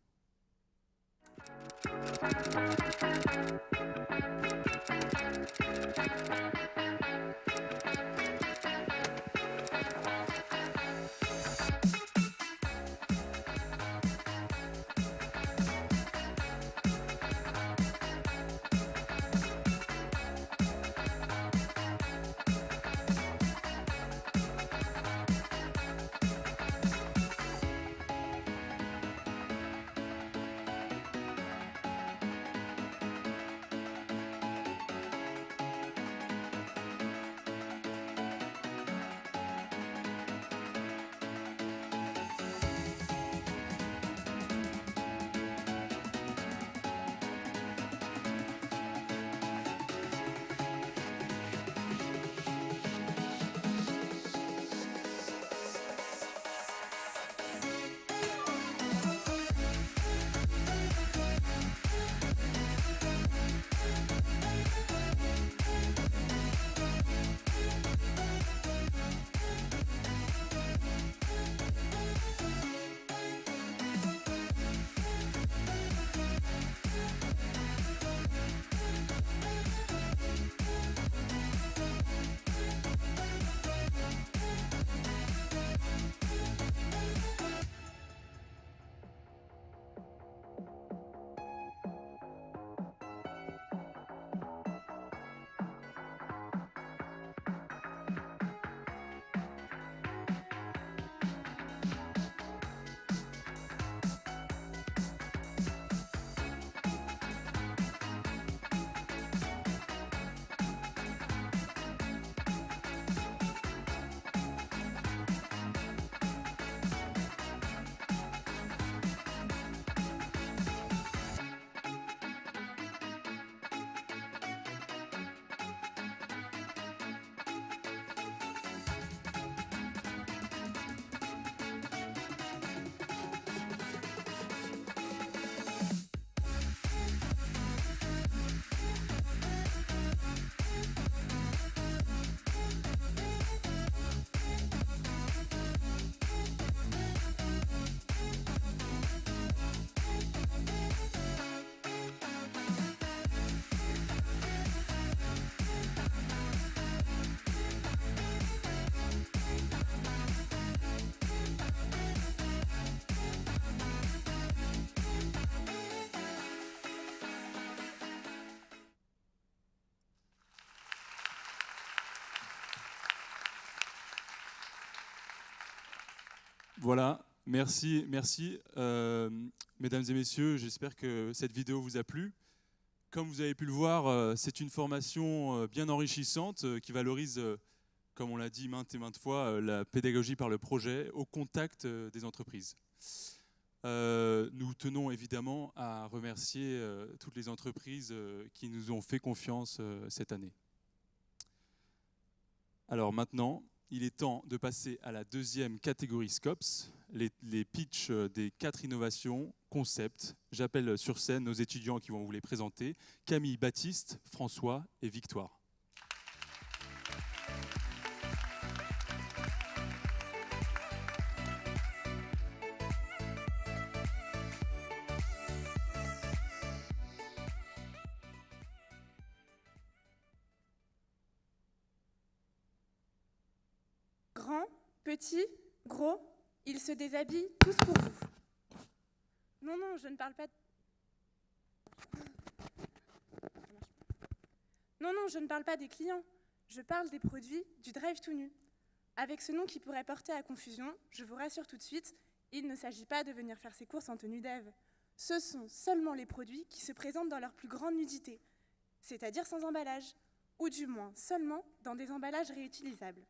Voilà, merci. Mesdames et messieurs, j'espère que cette vidéo vous a plu. Comme vous avez pu le voir, c'est une formation bien enrichissante qui valorise, comme on l'a dit maintes et maintes fois, la pédagogie par le projet au contact des entreprises. Nous tenons évidemment à remercier toutes les entreprises qui nous ont fait confiance cette année. Alors maintenant, il est temps de passer à la deuxième catégorie SCOPS, les pitchs des 4 innovations, concepts. J'appelle sur scène nos étudiants qui vont vous les présenter, Camille, Baptiste, François et Victoire. Grand, petit, gros, ils se déshabillent tous pour vous. Non, non, je ne parle pas de... Non, non, je ne parle pas des clients. Je parle des produits du Drive tout nu. Avec ce nom qui pourrait porter à confusion, je vous rassure tout de suite, il ne s'agit pas de venir faire ses courses en tenue d'Ève. Ce sont seulement les produits qui se présentent dans leur plus grande nudité, c'est-à-dire sans emballage, ou du moins seulement dans des emballages réutilisables.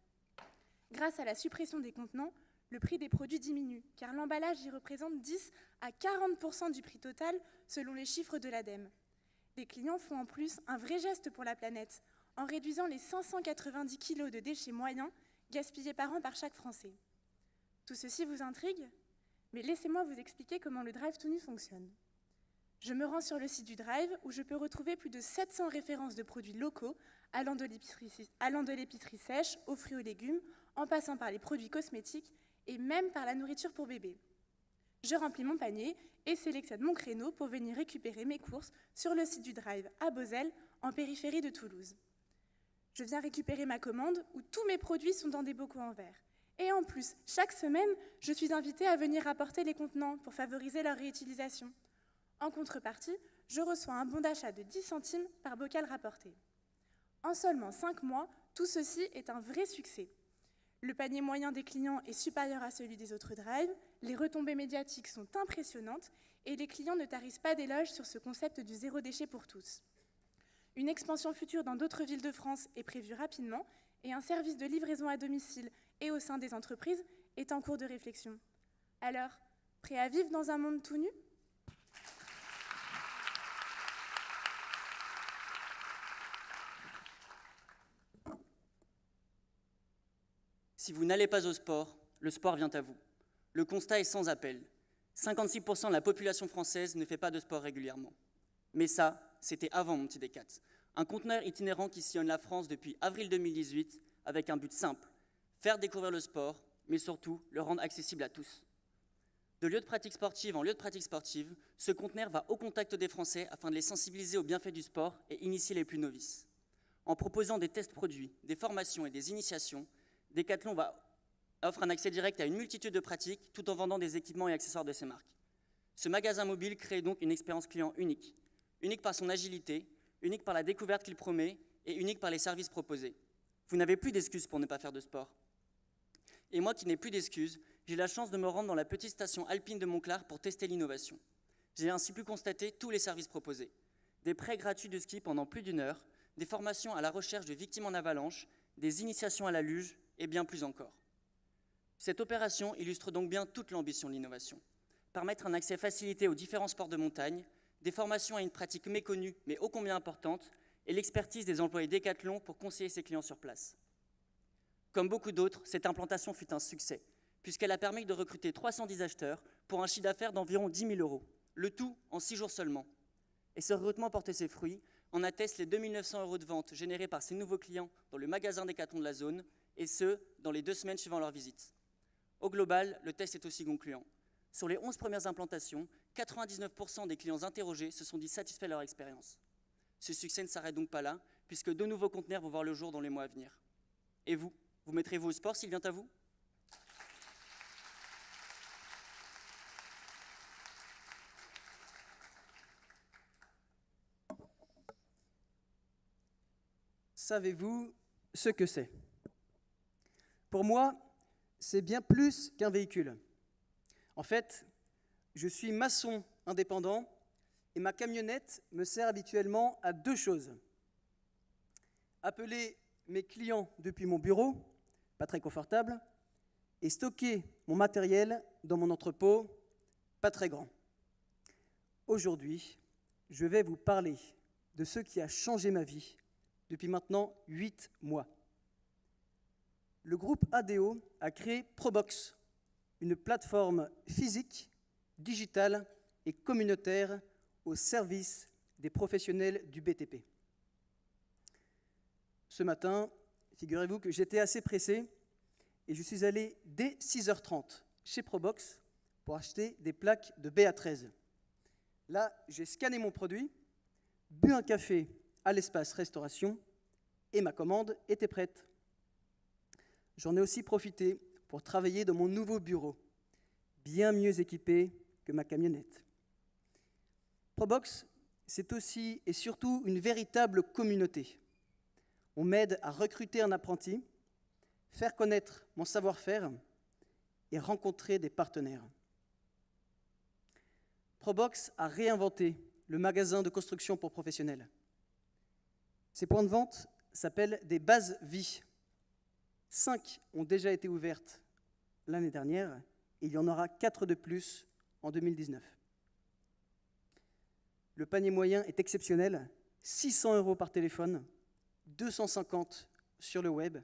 Grâce à la suppression des contenants, le prix des produits diminue, car l'emballage y représente 10 à 40% du prix total selon les chiffres de l'ADEME. Les clients font en plus un vrai geste pour la planète, en réduisant les 590 kg de déchets moyens gaspillés par an par chaque Français. Tout ceci vous intrigue ? Mais laissez-moi vous expliquer comment le Drive tout nu fonctionne. Je me rends sur le site du Drive où je peux retrouver plus de 700 références de produits locaux allant de l'épicerie sèche aux fruits et aux légumes, en passant par les produits cosmétiques et même par la nourriture pour bébé. Je remplis mon panier et sélectionne mon créneau pour venir récupérer mes courses sur le site du Drive à Beauzelle, en périphérie de Toulouse. Je viens récupérer ma commande où tous mes produits sont dans des bocaux en verre. Et en plus, chaque semaine, je suis invitée à venir apporter les contenants pour favoriser leur réutilisation. En contrepartie, je reçois un bon d'achat de 10 centimes par bocal rapporté. En seulement 5 mois, tout ceci est un vrai succès. Le panier moyen des clients est supérieur à celui des autres drives, les retombées médiatiques sont impressionnantes et les clients ne tarissent pas d'éloges sur ce concept du zéro déchet pour tous. Une expansion future dans d'autres villes de France est prévue rapidement et un service de livraison à domicile et au sein des entreprises est en cours de réflexion. Alors, prêt à vivre dans un monde tout nu ? Si vous n'allez pas au sport, le sport vient à vous. Le constat est sans appel. 56% de la population française ne fait pas de sport régulièrement. Mais ça, c'était avant mon petit D4. Un conteneur itinérant qui sillonne la France depuis avril 2018 avec un but simple, faire découvrir le sport, mais surtout le rendre accessible à tous. De lieu de pratique sportive en lieu de pratique sportive, ce conteneur va au contact des Français afin de les sensibiliser aux bienfaits du sport et initier les plus novices. En proposant des tests produits, des formations et des initiations, Decathlon offre un accès direct à une multitude de pratiques tout en vendant des équipements et accessoires de ses marques. Ce magasin mobile crée donc une expérience client unique. Unique par son agilité, unique par la découverte qu'il promet et unique par les services proposés. Vous n'avez plus d'excuses pour ne pas faire de sport. Et moi qui n'ai plus d'excuses, j'ai la chance de me rendre dans la petite station alpine de Monclar pour tester l'innovation. J'ai ainsi pu constater tous les services proposés. Des prêts gratuits de ski pendant plus d'1 heure, des formations à la recherche de victimes en avalanche, des initiations à la luge et bien plus encore. Cette opération illustre donc bien toute l'ambition de l'innovation. Permettre un accès facilité aux différents sports de montagne, des formations à une pratique méconnue mais ô combien importante, et l'expertise des employés Decathlon pour conseiller ses clients sur place. Comme beaucoup d'autres, cette implantation fut un succès, puisqu'elle a permis de recruter 310 acheteurs pour un chiffre d'affaires d'environ 10 000 €, le tout en 6 jours seulement. Et ce recrutement portait ses fruits, en attestent les 2 900 € de vente générés par ces nouveaux clients dans le magasin Decathlon de la zone, et ce, dans les 2 semaines suivant leur visite. Au global, le test est aussi concluant. Sur les 11 premières implantations, 99% des clients interrogés se sont dit satisfaits de leur expérience. Ce succès ne s'arrête donc pas là, puisque de nouveaux conteneurs vont voir le jour dans les mois à venir. Et vous, vous mettrez-vous au sport s'il vient à vous ? Savez-vous ce que c'est ? Pour moi, c'est bien plus qu'un véhicule. En fait, je suis maçon indépendant et ma camionnette me sert habituellement à 2 choses. Appeler mes clients depuis mon bureau, pas très confortable, et stocker mon matériel dans mon entrepôt, pas très grand. Aujourd'hui, je vais vous parler de ce qui a changé ma vie depuis maintenant 8 mois. le groupe ADO a créé Probox, une plateforme physique, digitale et communautaire au service des professionnels du BTP. Ce matin, figurez-vous que j'étais assez pressé et je suis allé dès 6h30 chez Probox pour acheter des plaques de BA13. Là, j'ai scanné mon produit, bu un café à l'espace restauration et ma commande était prête. J'en ai aussi profité pour travailler dans mon nouveau bureau, bien mieux équipé que ma camionnette. Probox, c'est aussi et surtout une véritable communauté. On m'aide à recruter un apprenti, faire connaître mon savoir-faire et rencontrer des partenaires. Probox a réinventé le magasin de construction pour professionnels. Ces points de vente s'appellent des bases vie. 5 ont déjà été ouvertes l'année dernière et il y en aura 4 de plus en 2019. Le panier moyen est exceptionnel, 600 € par téléphone, 250 sur le web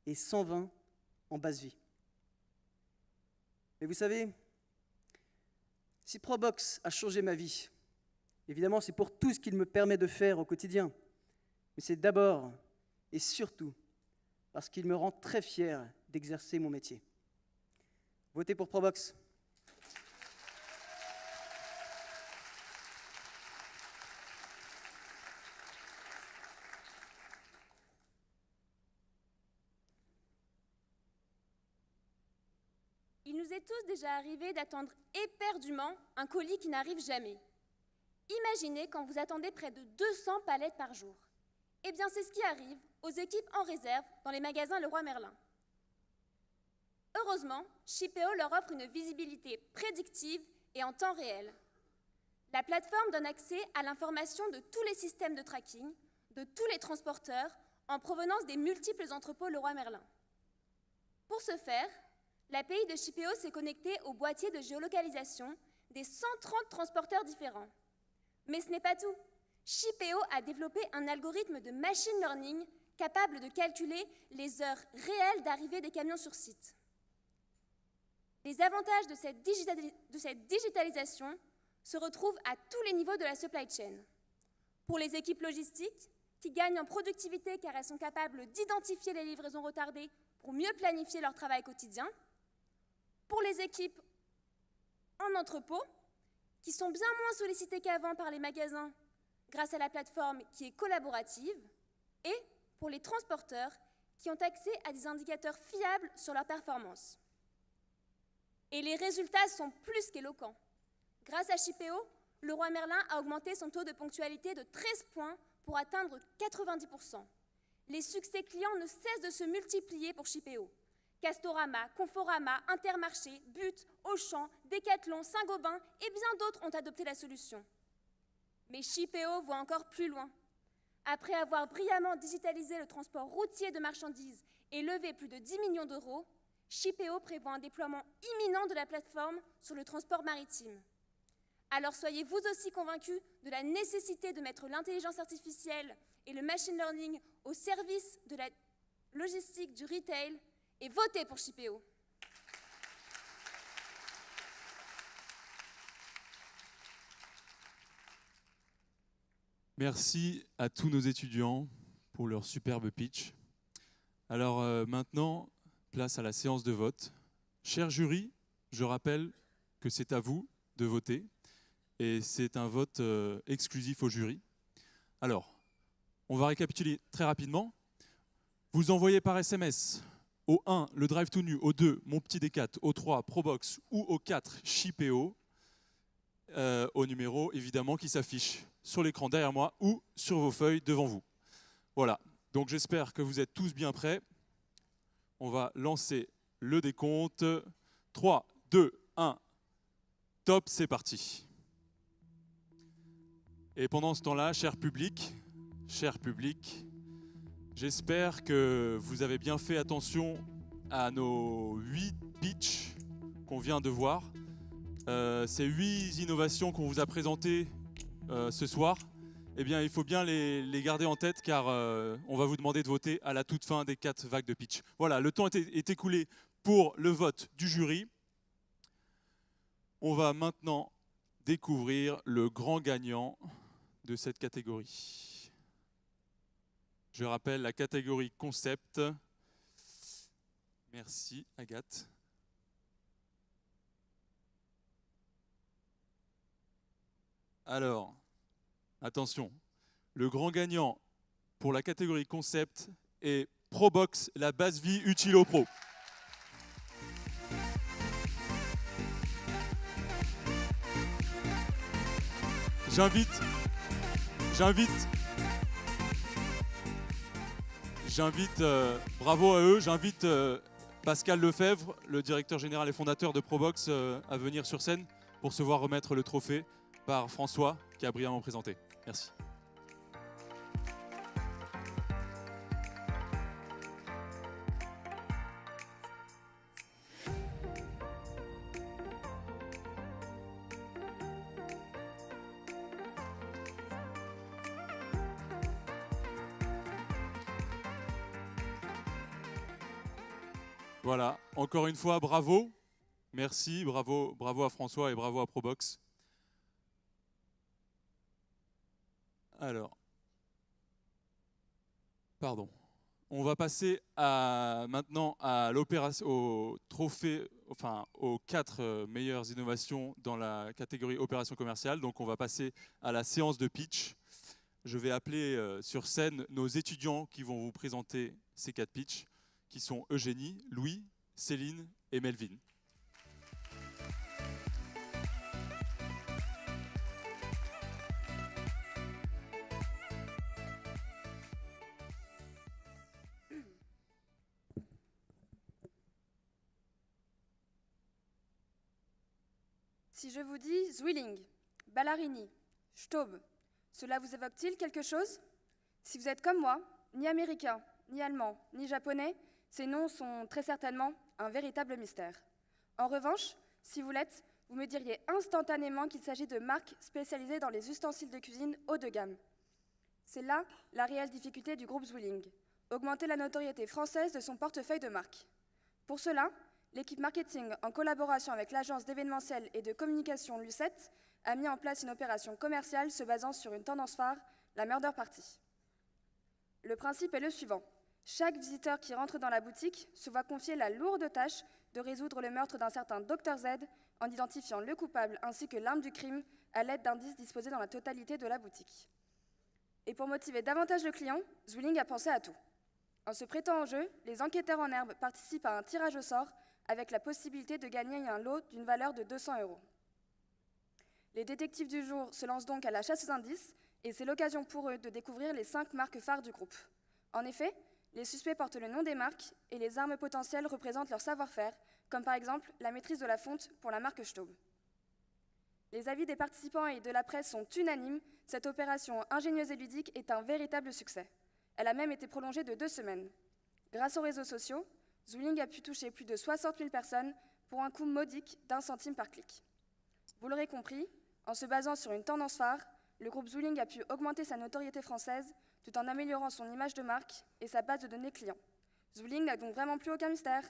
et 120 en base vie. Mais vous savez, si Probox a changé ma vie, évidemment c'est pour tout ce qu'il me permet de faire au quotidien, mais c'est d'abord et surtout parce qu'il me rend très fier d'exercer mon métier. Votez pour Probox. Il nous est tous déjà arrivé d'attendre éperdument un colis qui n'arrive jamais. Imaginez quand vous attendez près de 200 palettes par jour. Eh bien, c'est ce qui arrive aux équipes en réserve dans les magasins Leroy Merlin. Heureusement, Shippeo leur offre une visibilité prédictive et en temps réel. La plateforme donne accès à l'information de tous les systèmes de tracking, de tous les transporteurs en provenance des multiples entrepôts Leroy Merlin. Pour ce faire, l'API de Shippeo s'est connectée au boîtier de géolocalisation des 130 transporteurs différents. Mais ce n'est pas tout. Shippeo a développé un algorithme de machine learning capable de calculer les heures réelles d'arrivée des camions sur site. Les avantages de cette digitalisation se retrouvent à tous les niveaux de la supply chain. Pour les équipes logistiques, qui gagnent en productivité car elles sont capables d'identifier les livraisons retardées pour mieux planifier leur travail quotidien. Pour les équipes en entrepôt, qui sont bien moins sollicitées qu'avant par les magasins grâce à la plateforme qui est collaborative, et pour les transporteurs qui ont accès à des indicateurs fiables sur leur performance. Et les résultats sont plus qu'éloquents. Grâce à Shippeo, Leroy Merlin a augmenté son taux de ponctualité de 13 points pour atteindre 90%. Les succès clients ne cessent de se multiplier pour Shippeo. Castorama, Conforama, Intermarché, But, Auchan, Decathlon, Saint-Gobain et bien d'autres ont adopté la solution. Mais Shippeo voit encore plus loin. Après avoir brillamment digitalisé le transport routier de marchandises et levé plus de 10 millions d'euros, Shippeo prévoit un déploiement imminent de la plateforme sur le transport maritime. Alors soyez vous aussi convaincus de la nécessité de mettre l'intelligence artificielle et le machine learning au service de la logistique du retail et votez pour Shippeo. Merci à tous nos étudiants pour leur superbe pitch. Alors maintenant, place à la séance de vote. Cher jury, je rappelle que c'est à vous de voter et c'est un vote exclusif au jury. Alors, on va récapituler très rapidement. Vous envoyez par SMS au 1, le Drive Tout Nu, au 2, Mon Petit D4, au 3, Probox ou au 4, Shippeo, au numéro évidemment qui s'affiche sur l'écran derrière moi ou sur vos feuilles devant vous. Voilà, donc j'espère que vous êtes tous bien prêts. On va lancer le décompte. 3, 2, 1, top, c'est parti. Et pendant ce temps-là, cher public, j'espère que vous avez bien fait attention à nos 8 pitchs qu'on vient de voir. Ces 8 innovations qu'on vous a présentées ce soir. eh bien, il faut bien les garder en tête car on va vous demander de voter à la toute fin des 4 vagues de pitch. Voilà, le temps est écoulé pour le vote du jury. On va maintenant découvrir le grand gagnant de cette catégorie. Je rappelle la catégorie concept. Merci Agathe. Alors, attention, le grand gagnant pour la catégorie concept est Probox, la base vie Utilo Pro. J'invite, bravo à eux, j'invite Pascal Lefebvre, le directeur général et fondateur de Probox, à venir sur scène pour se voir remettre le trophée par François, qui a brillamment présenté. Merci. Voilà, encore une fois, bravo. Merci, bravo à François et bravo à Probox. Alors, pardon. On va passer maintenant au trophée, enfin aux 4 meilleures innovations dans la catégorie opération commerciale. Donc on va passer à la séance de pitch. Je vais appeler sur scène nos étudiants qui vont vous présenter ces 4 pitchs, qui sont Eugénie, Louis, Céline et Melvin. Si je vous dis Zwilling, Ballarini, Staub, cela vous évoque-t-il quelque chose? Si vous êtes comme moi, ni américain, ni allemand, ni japonais, ces noms sont très certainement un véritable mystère. En revanche, si vous l'êtes, vous me diriez instantanément qu'il s'agit de marques spécialisées dans les ustensiles de cuisine haut de gamme. C'est là la réelle difficulté du groupe Zwilling, augmenter la notoriété française de son portefeuille de marques. Pour cela, l'équipe marketing, en collaboration avec l'agence d'événementiel et de communication Lucette, a mis en place une opération commerciale se basant sur une tendance phare, la Murder Party. Le principe est le suivant. Chaque visiteur qui rentre dans la boutique se voit confier la lourde tâche de résoudre le meurtre d'un certain Dr Z en identifiant le coupable ainsi que l'arme du crime à l'aide d'indices disposés dans la totalité de la boutique. Et pour motiver davantage le client, Zwilling a pensé à tout. En se prêtant au jeu, les enquêteurs en herbe participent à un tirage au sort avec la possibilité de gagner un lot d'une valeur de 200 €. Les détectives du jour se lancent donc à la chasse aux indices et c'est l'occasion pour eux de découvrir les 5 marques phares du groupe. En effet, les suspects portent le nom des marques et les armes potentielles représentent leur savoir-faire, comme par exemple la maîtrise de la fonte pour la marque Staub. Les avis des participants et de la presse sont unanimes, cette opération ingénieuse et ludique est un véritable succès. Elle a même été prolongée de 2 semaines. Grâce aux réseaux sociaux, Zwilling a pu toucher plus de 60 000 personnes pour un coût modique d'1 centime par clic. Vous l'aurez compris, en se basant sur une tendance phare, le groupe Zwilling a pu augmenter sa notoriété française tout en améliorant son image de marque et sa base de données clients. Zwilling n'a donc vraiment plus aucun mystère.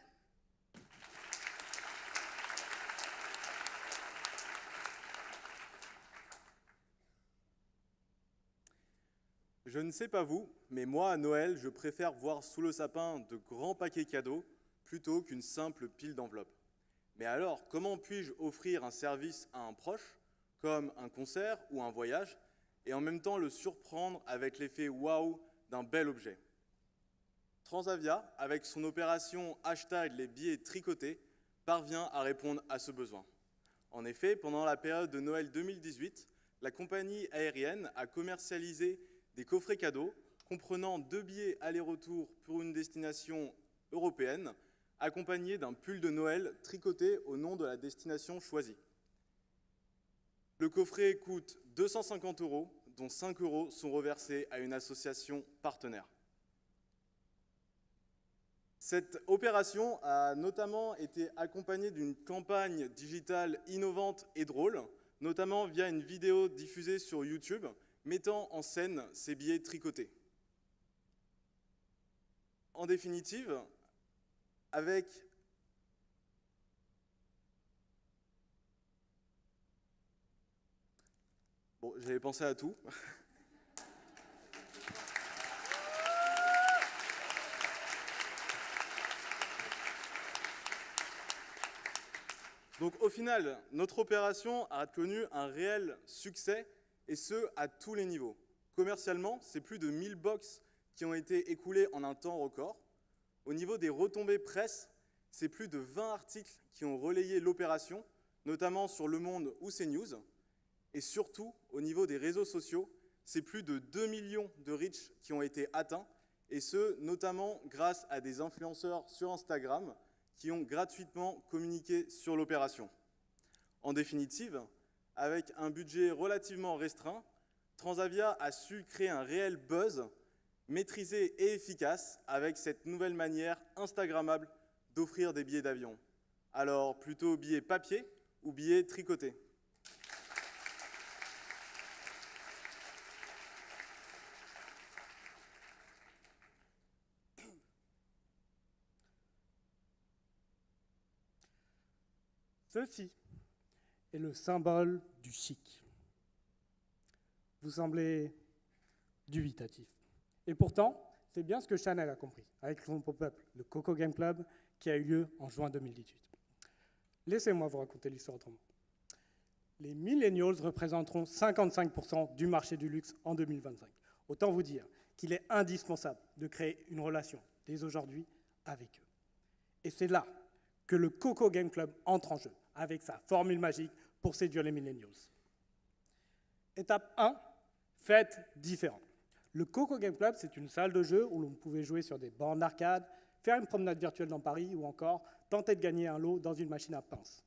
Je ne sais pas vous, mais moi, à Noël, je préfère voir sous le sapin de grands paquets cadeaux plutôt qu'une simple pile d'enveloppes. Mais alors, comment puis-je offrir un service à un proche, comme un concert ou un voyage, et en même temps le surprendre avec l'effet waouh d'un bel objet? Transavia, avec son opération hashtag les billets tricotés, parvient à répondre à ce besoin. En effet, pendant la période de Noël 2018, la compagnie aérienne a commercialisé des coffrets cadeaux comprenant 2 billets aller-retour pour une destination européenne, accompagnés d'un pull de Noël tricoté au nom de la destination choisie. Le coffret coûte 250 €, dont 5 € sont reversés à une association partenaire. Cette opération a notamment été accompagnée d'une campagne digitale innovante et drôle, notamment via une vidéo diffusée sur YouTube, mettant en scène ces billets tricotés. En définitive, avec bon, j'avais pensé à tout. Donc au final, notre opération a connu un réel succès, et ce, à tous les niveaux. Commercialement, c'est plus de 1000 box qui ont été écoulées en un temps record. Au niveau des retombées presse, c'est plus de 20 articles qui ont relayé l'opération, notamment sur Le Monde ou CNews. Et surtout, au niveau des réseaux sociaux, c'est plus de 2 millions de reach qui ont été atteints, et ce, notamment grâce à des influenceurs sur Instagram qui ont gratuitement communiqué sur l'opération. En définitive, avec un budget relativement restreint, Transavia a su créer un réel buzz, maîtrisé et efficace, avec cette nouvelle manière instagrammable d'offrir des billets d'avion. Alors, plutôt billets papier ou billets tricotés? Ceci est le symbole du chic. Vous semblez dubitatif. Et pourtant, c'est bien ce que Chanel a compris, avec son pop-up, le Coco Game Club, qui a eu lieu en juin 2018. Laissez-moi vous raconter l'histoire autrement. Les millennials représenteront 55% du marché du luxe en 2025. Autant vous dire qu'il est indispensable de créer une relation, dès aujourd'hui, avec eux. Et c'est là que le Coco Game Club entre en jeu, avec sa formule magique pour séduire les millennials. Étape 1, faites différent. Le Coco Game Club, c'est une salle de jeu où l'on pouvait jouer sur des bornes d'arcade, faire une promenade virtuelle dans Paris ou encore tenter de gagner un lot dans une machine à pince.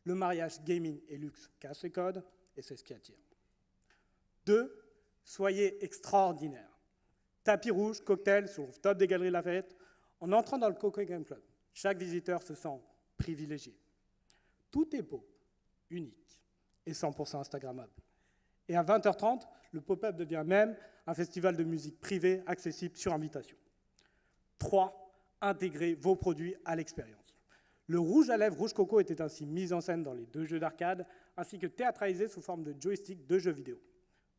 Le mariage gaming et luxe casse les codes et c'est ce qui attire. 2, soyez extraordinaire. Tapis rouge, cocktail sur le rooftop des Galeries Lafayette. En entrant dans le Coco Game Club, chaque visiteur se sent privilégié. Tout est beau, unique et 100% Instagrammable. Et à 20h30, le pop-up devient même un festival de musique privée accessible sur invitation. 3, intégrez vos produits à l'expérience. Le rouge à lèvres Rouge Coco était ainsi mis en scène dans les 2 jeux d'arcade, ainsi que théâtralisé sous forme de joystick de jeux vidéo.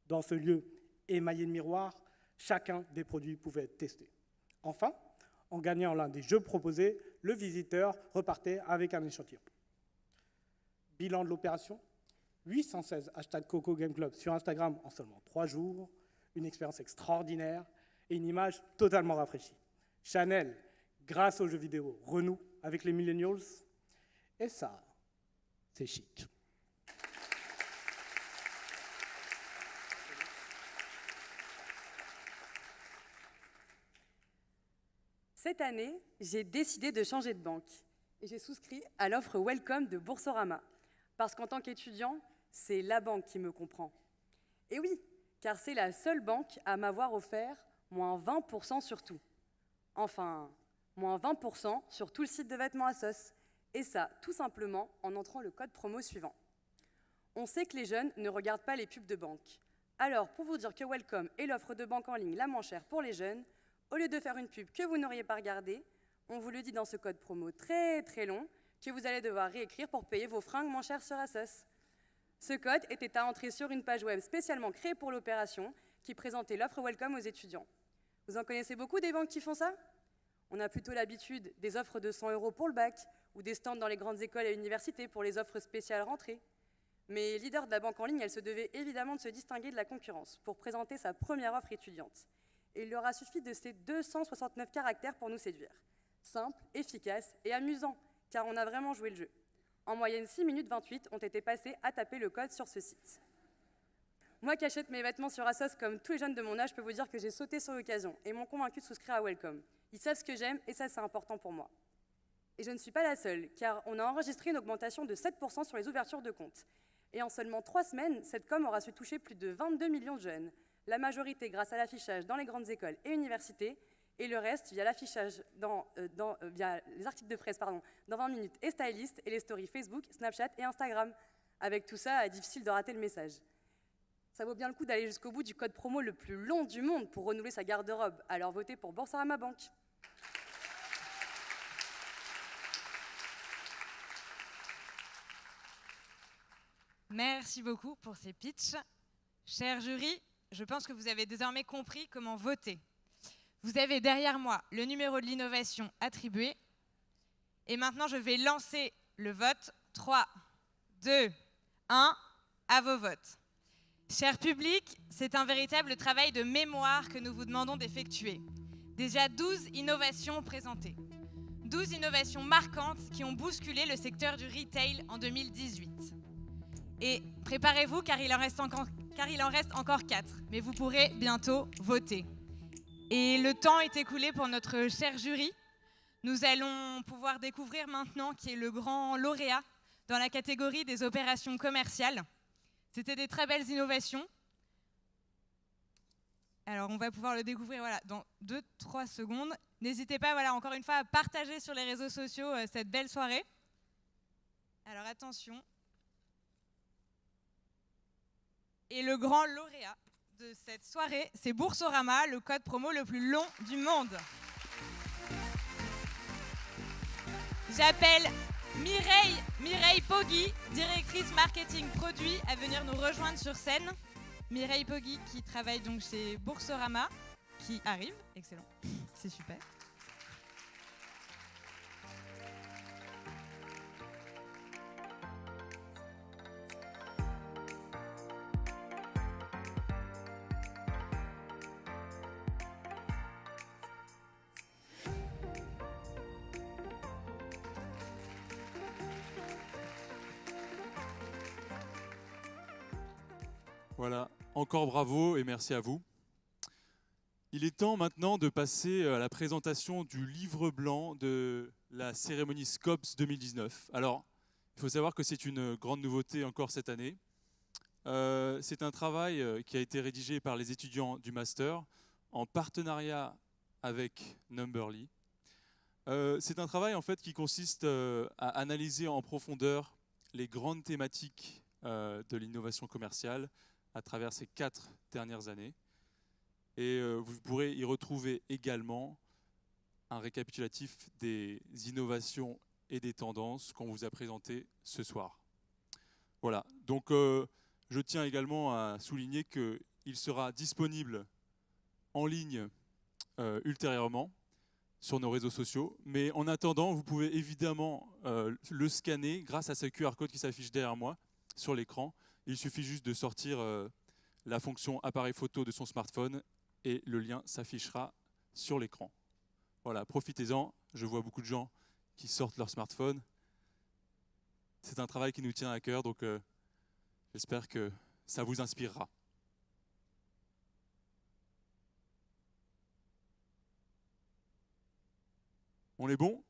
Dans ce lieu émaillé de miroirs, chacun des produits pouvait être testé. Enfin, en gagnant l'un des jeux proposés, le visiteur repartait avec un échantillon. Bilan de l'opération, 816 hashtags Coco Game Club sur Instagram en seulement 3 jours, une expérience extraordinaire et une image totalement rafraîchie. Chanel, grâce aux jeux vidéo, renoue avec les millennials, et ça, c'est chic. Cette année, j'ai décidé de changer de banque et j'ai souscrit à l'offre Welcome de Boursorama, parce qu'en tant qu'étudiant, c'est la banque qui me comprend. Et oui, car c'est la seule banque à m'avoir offert moins 20% sur tout. Enfin, moins 20% sur tout le site de vêtements Asos. Et ça, tout simplement, en entrant le code promo suivant. On sait que les jeunes ne regardent pas les pubs de banque. Alors, pour vous dire que Welcome est l'offre de banque en ligne la moins chère pour les jeunes, au lieu de faire une pub que vous n'auriez pas regardée, on vous le dit dans ce code promo très très long que vous allez devoir réécrire pour payer vos fringues moins chères sur Asos. Ce code était à entrer sur une page web spécialement créée pour l'opération qui présentait l'offre Welcome aux étudiants. Vous en connaissez beaucoup des banques qui font ça? On a plutôt l'habitude des offres de 100 € pour le bac ou des stands dans les grandes écoles et universités pour les offres spéciales rentrées. Mais leader de la banque en ligne, elle se devait évidemment de se distinguer de la concurrence pour présenter sa première offre étudiante. Et il leur a suffi de ces 269 caractères pour nous séduire. Simple, efficace et amusant, car on a vraiment joué le jeu. En moyenne, 6 minutes 28 ont été passées à taper le code sur ce site. Moi qui achète mes vêtements sur Asos comme tous les jeunes de mon âge, je peux vous dire que j'ai sauté sur l'occasion et m'ont convaincu de souscrire à Welcome. Ils savent ce que j'aime et ça, c'est important pour moi. Et je ne suis pas la seule, car on a enregistré une augmentation de 7% sur les ouvertures de comptes. Et en seulement 3 semaines, cette com aura su toucher plus de 22 millions de jeunes. La majorité grâce à l'affichage dans les grandes écoles et universités, et le reste via l'affichage via les articles de presse dans 20 minutes et Stylist et les stories Facebook, Snapchat et Instagram. Avec tout ça, difficile de rater le message. Ça vaut bien le coup d'aller jusqu'au bout du code promo le plus long du monde pour renouveler sa garde-robe. Alors votez pour Boursorama Bank. Merci beaucoup pour ces pitchs. Cher jury, je pense que vous avez désormais compris comment voter. Vous avez derrière moi le numéro de l'innovation attribué. Et maintenant, je vais lancer le vote. 3, 2, 1, à vos votes. Cher public, c'est un véritable travail de mémoire que nous vous demandons d'effectuer. Déjà 12 innovations présentées. 12 innovations marquantes qui ont bousculé le secteur du retail en 2018. Et préparez-vous car il en reste encore 4, mais vous pourrez bientôt voter. Et le temps est écoulé pour notre cher jury. Nous allons pouvoir découvrir maintenant qui est le grand lauréat dans la catégorie des opérations commerciales. C'était des très belles innovations. Alors on va pouvoir le découvrir dans 2-3 secondes. N'hésitez pas, encore une fois, à partager sur les réseaux sociaux cette belle soirée. Alors attention. Et le grand lauréat de cette soirée, c'est Boursorama, le code promo le plus long du monde. J'appelle Mireille Poggi, directrice marketing produit, à venir nous rejoindre sur scène. Mireille Poggi qui travaille donc chez Boursorama, qui arrive. Excellent, c'est super. Voilà, encore bravo et merci à vous. Il est temps maintenant de passer à la présentation du livre blanc de la cérémonie SCOPS 2019. Alors, il faut savoir que c'est une grande nouveauté encore cette année. C'est un travail qui a été rédigé par les étudiants du master en partenariat avec Numberly. C'est un travail en fait qui consiste à analyser en profondeur les grandes thématiques de l'innovation commerciale à travers ces 4 dernières années. Et vous pourrez y retrouver également un récapitulatif des innovations et des tendances qu'on vous a présentées ce soir. Voilà, donc je tiens également à souligner qu'il sera disponible en ligne ultérieurement sur nos réseaux sociaux. Mais en attendant, vous pouvez évidemment le scanner grâce à ce QR code qui s'affiche derrière moi sur l'écran. Il suffit juste de sortir la fonction appareil photo de son smartphone et le lien s'affichera sur l'écran. Voilà, profitez-en. Je vois beaucoup de gens qui sortent leur smartphone. C'est un travail qui nous tient à cœur, donc j'espère que ça vous inspirera. On est bon?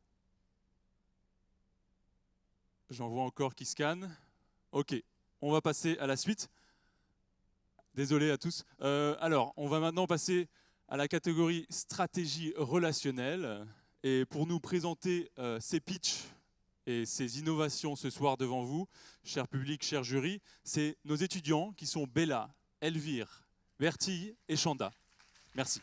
J'en vois encore qui scannent. Ok. On va passer à la suite. Désolé à tous. Alors, on va maintenant passer à la catégorie stratégie relationnelle. Et pour nous présenter ces pitchs et ces innovations ce soir devant vous, cher public, cher jury, c'est nos étudiants qui sont Bella, Elvire, Vertille et Chanda. Merci.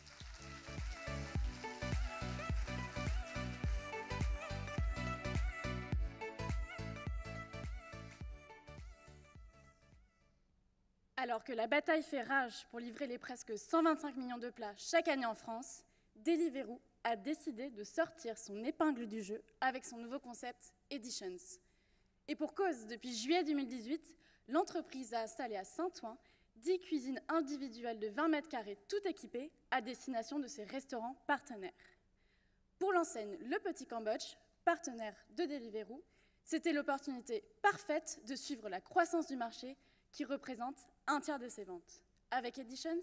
Alors que la bataille fait rage pour livrer les presque 125 millions de plats chaque année en France, Deliveroo a décidé de sortir son épingle du jeu avec son nouveau concept Editions. Et pour cause, depuis juillet 2018, l'entreprise a installé à Saint-Ouen 10 cuisines individuelles de 20 mètres carrés toutes équipées à destination de ses restaurants partenaires. Pour l'enseigne Le Petit Cambodge, partenaire de Deliveroo, c'était l'opportunité parfaite de suivre la croissance du marché qui représente un tiers de ses ventes. Avec Editions,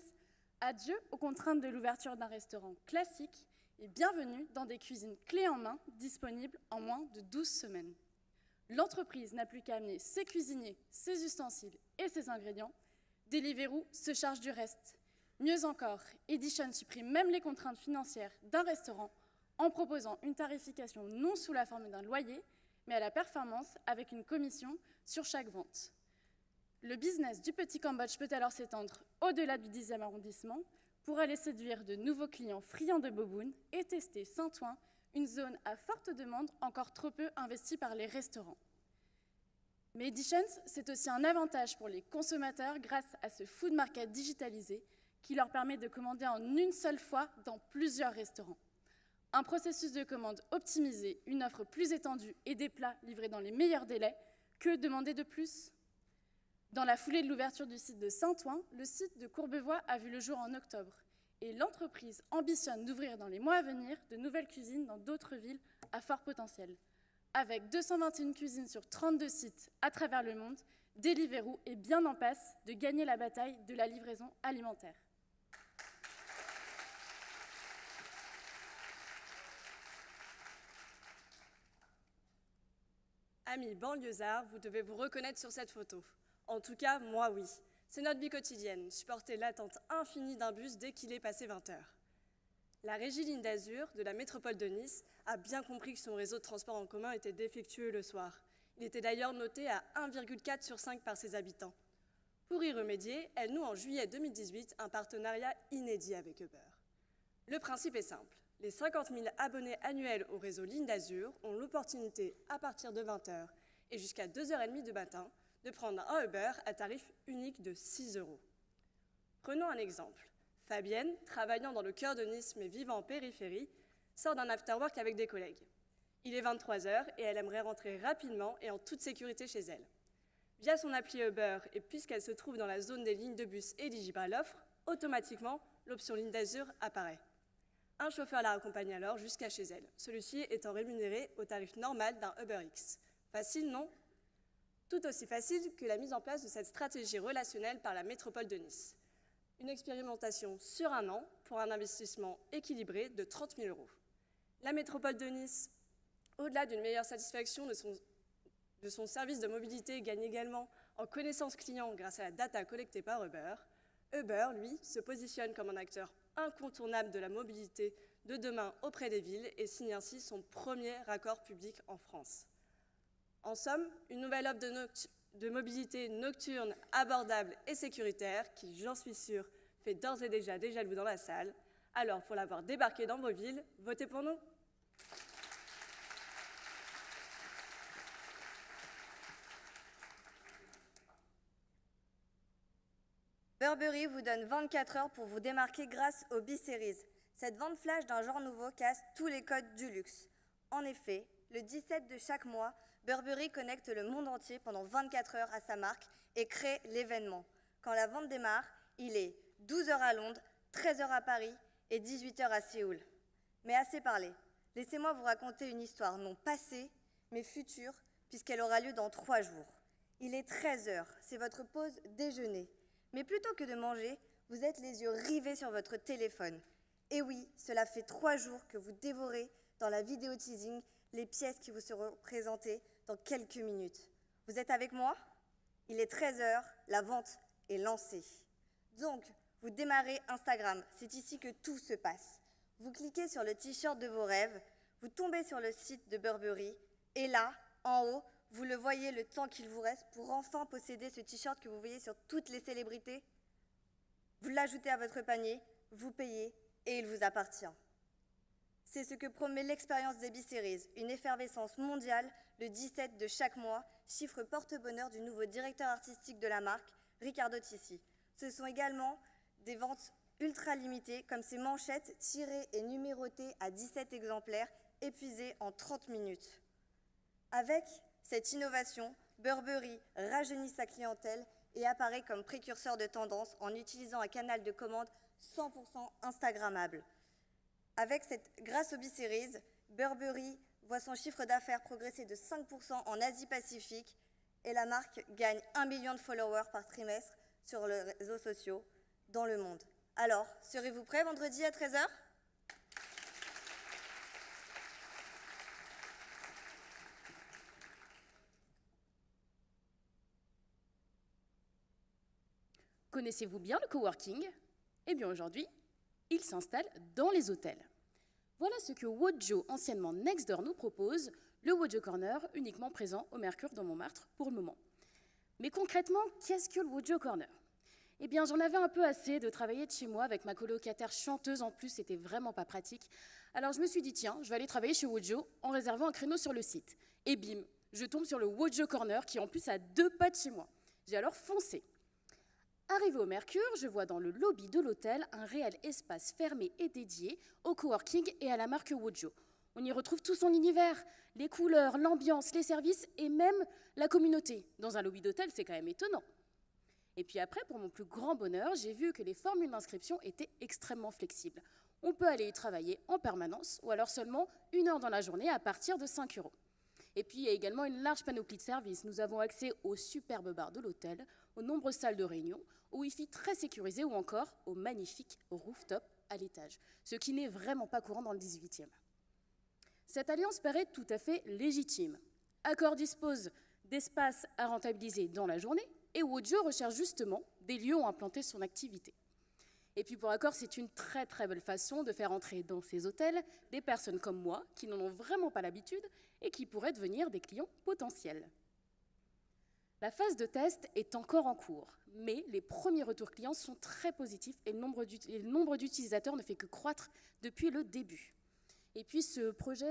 adieu aux contraintes de l'ouverture d'un restaurant classique et bienvenue dans des cuisines clés en main disponibles en moins de 12 semaines. L'entreprise n'a plus qu'à amener ses cuisiniers, ses ustensiles et ses ingrédients. Deliveroo se charge du reste. Mieux encore, Editions supprime même les contraintes financières d'un restaurant en proposant une tarification non sous la forme d'un loyer, mais à la performance avec une commission sur chaque vente. Le business du Petit Cambodge peut alors s'étendre au-delà du 10e arrondissement pour aller séduire de nouveaux clients friands de bobounes et tester Saint-Ouen, une zone à forte demande encore trop peu investie par les restaurants. Mais Editions, c'est aussi un avantage pour les consommateurs grâce à ce food market digitalisé qui leur permet de commander en une seule fois dans plusieurs restaurants. Un processus de commande optimisé, une offre plus étendue et des plats livrés dans les meilleurs délais, que demander de plus ? Dans la foulée de l'ouverture du site de Saint-Ouen, le site de Courbevoie a vu le jour en octobre et l'entreprise ambitionne d'ouvrir dans les mois à venir de nouvelles cuisines dans d'autres villes à fort potentiel. Avec 221 cuisines sur 32 sites à travers le monde, Deliveroo est bien en passe de gagner la bataille de la livraison alimentaire. Amis banlieusards, vous devez vous reconnaître sur cette photo. En tout cas, moi oui. C'est notre vie quotidienne, supporter l'attente infinie d'un bus dès qu'il est passé 20 h. La régie Ligne d'Azur de la métropole de Nice a bien compris que son réseau de transport en commun était défectueux le soir. Il était d'ailleurs noté à 1,4 sur 5 par ses habitants. Pour y remédier, elle noue en juillet 2018 un partenariat inédit avec Uber. Le principe est simple. Les 50 000 abonnés annuels au réseau Ligne d'Azur ont l'opportunité, à partir de 20 h et jusqu'à 2h30 du matin, de prendre un Uber à tarif unique de 6 €. Prenons un exemple. Fabienne, travaillant dans le cœur de Nice mais vivant en périphérie, sort d'un afterwork avec des collègues. Il est 23 h et elle aimerait rentrer rapidement et en toute sécurité chez elle. Via son appli Uber et puisqu'elle se trouve dans la zone des lignes de bus éligibles à l'offre, automatiquement, l'option Ligne d'Azur apparaît. Un chauffeur la raccompagne alors jusqu'à chez elle, celui-ci étant rémunéré au tarif normal d'un UberX. Facile, non ? Tout aussi facile que la mise en place de cette stratégie relationnelle par la métropole de Nice. Une expérimentation sur 1 an pour un investissement équilibré de 30 000 €. La métropole de Nice, au-delà d'une meilleure satisfaction de son service de mobilité, gagne également en connaissance client grâce à la data collectée par Uber. Uber, lui, se positionne comme un acteur incontournable de la mobilité de demain auprès des villes et signe ainsi son premier raccord public en France. En somme, une nouvelle offre de mobilité nocturne, abordable et sécuritaire qui, j'en suis sûre, fait d'ores et déjà des jaloux dans la salle. Alors, pour l'avoir débarqué dans vos villes, votez pour nous. Burberry vous donne 24 heures pour vous démarquer grâce au B-Series. Cette vente flash d'un genre nouveau casse tous les codes du luxe. En effet, le 17 de chaque mois, Burberry connecte le monde entier pendant 24 heures à sa marque et crée l'événement. Quand la vente démarre, il est 12 h à Londres, 13 h à Paris et 18 h à Séoul. Mais assez parlé. Laissez-moi vous raconter une histoire non passée, mais future, puisqu'elle aura lieu dans 3 jours. Il est 13 h, c'est votre pause déjeuner. Mais plutôt que de manger, vous êtes les yeux rivés sur votre téléphone. Et oui, cela fait 3 jours que vous dévorez dans la vidéo teasing les pièces qui vous seront présentées dans quelques minutes. Vous êtes avec moi ? Il est 13 h, la vente est lancée. Donc, vous démarrez Instagram, c'est ici que tout se passe. Vous cliquez sur le t-shirt de vos rêves, vous tombez sur le site de Burberry, et là, en haut, vous le voyez le temps qu'il vous reste pour enfin posséder ce t-shirt que vous voyez sur toutes les célébrités. Vous l'ajoutez à votre panier, vous payez, et il vous appartient. C'est ce que promet l'expérience des B-Series, une effervescence mondiale le 17 de chaque mois, chiffre porte-bonheur du nouveau directeur artistique de la marque, Riccardo Tisci. Ce sont également des ventes ultra limitées, comme ces manchettes tirées et numérotées à 17 exemplaires, épuisées en 30 minutes. Avec cette innovation, Burberry rajeunit sa clientèle et apparaît comme précurseur de tendance en utilisant un canal de commande 100% Instagrammable. Grâce au B-Series, Burberry voit son chiffre d'affaires progresser de 5% en Asie-Pacifique et la marque gagne 1 million de followers par trimestre sur les réseaux sociaux dans le monde. Alors, serez-vous prêts vendredi à 13 h ? Connaissez-vous bien le coworking ? Eh bien aujourd'hui, il s'installe dans les hôtels. Voilà ce que Wojo, anciennement Nextdoor, nous propose, le Wojo Corner, uniquement présent au Mercure dans Montmartre pour le moment. Mais concrètement, qu'est-ce que le Wojo Corner? Eh bien, j'en avais un peu assez de travailler de chez moi avec ma colocataire chanteuse en plus, c'était vraiment pas pratique. Alors je me suis dit, tiens, je vais aller travailler chez Wojo en réservant un créneau sur le site. Et bim, je tombe sur le Wojo Corner qui en plus a 2 pas de chez moi. J'ai alors foncé. Arrivé au Mercure, je vois dans le lobby de l'hôtel un réel espace fermé et dédié au coworking et à la marque Wojo. On y retrouve tout son univers, les couleurs, l'ambiance, les services et même la communauté. Dans un lobby d'hôtel, c'est quand même étonnant. Et puis après, pour mon plus grand bonheur, j'ai vu que les formules d'inscription étaient extrêmement flexibles. On peut aller y travailler en permanence ou alors seulement 1 heure dans la journée à partir de 5 €. Et puis il y a également une large panoplie de services. Nous avons accès au superbe bar de l'hôtel, aux nombreuses salles de réunion, au Wi-Fi très sécurisé ou encore au magnifique rooftop à l'étage, ce qui n'est vraiment pas courant dans le 18e. Cette alliance paraît tout à fait légitime. Accor dispose d'espaces à rentabiliser dans la journée et Wojo recherche justement des lieux où implanter son activité. Et puis pour Accor, c'est une très très belle façon de faire entrer dans ces hôtels des personnes comme moi qui n'en ont vraiment pas l'habitude et qui pourraient devenir des clients potentiels. La phase de test est encore en cours, mais les premiers retours clients sont très positifs et le nombre d'utilisateurs ne fait que croître depuis le début. Et puis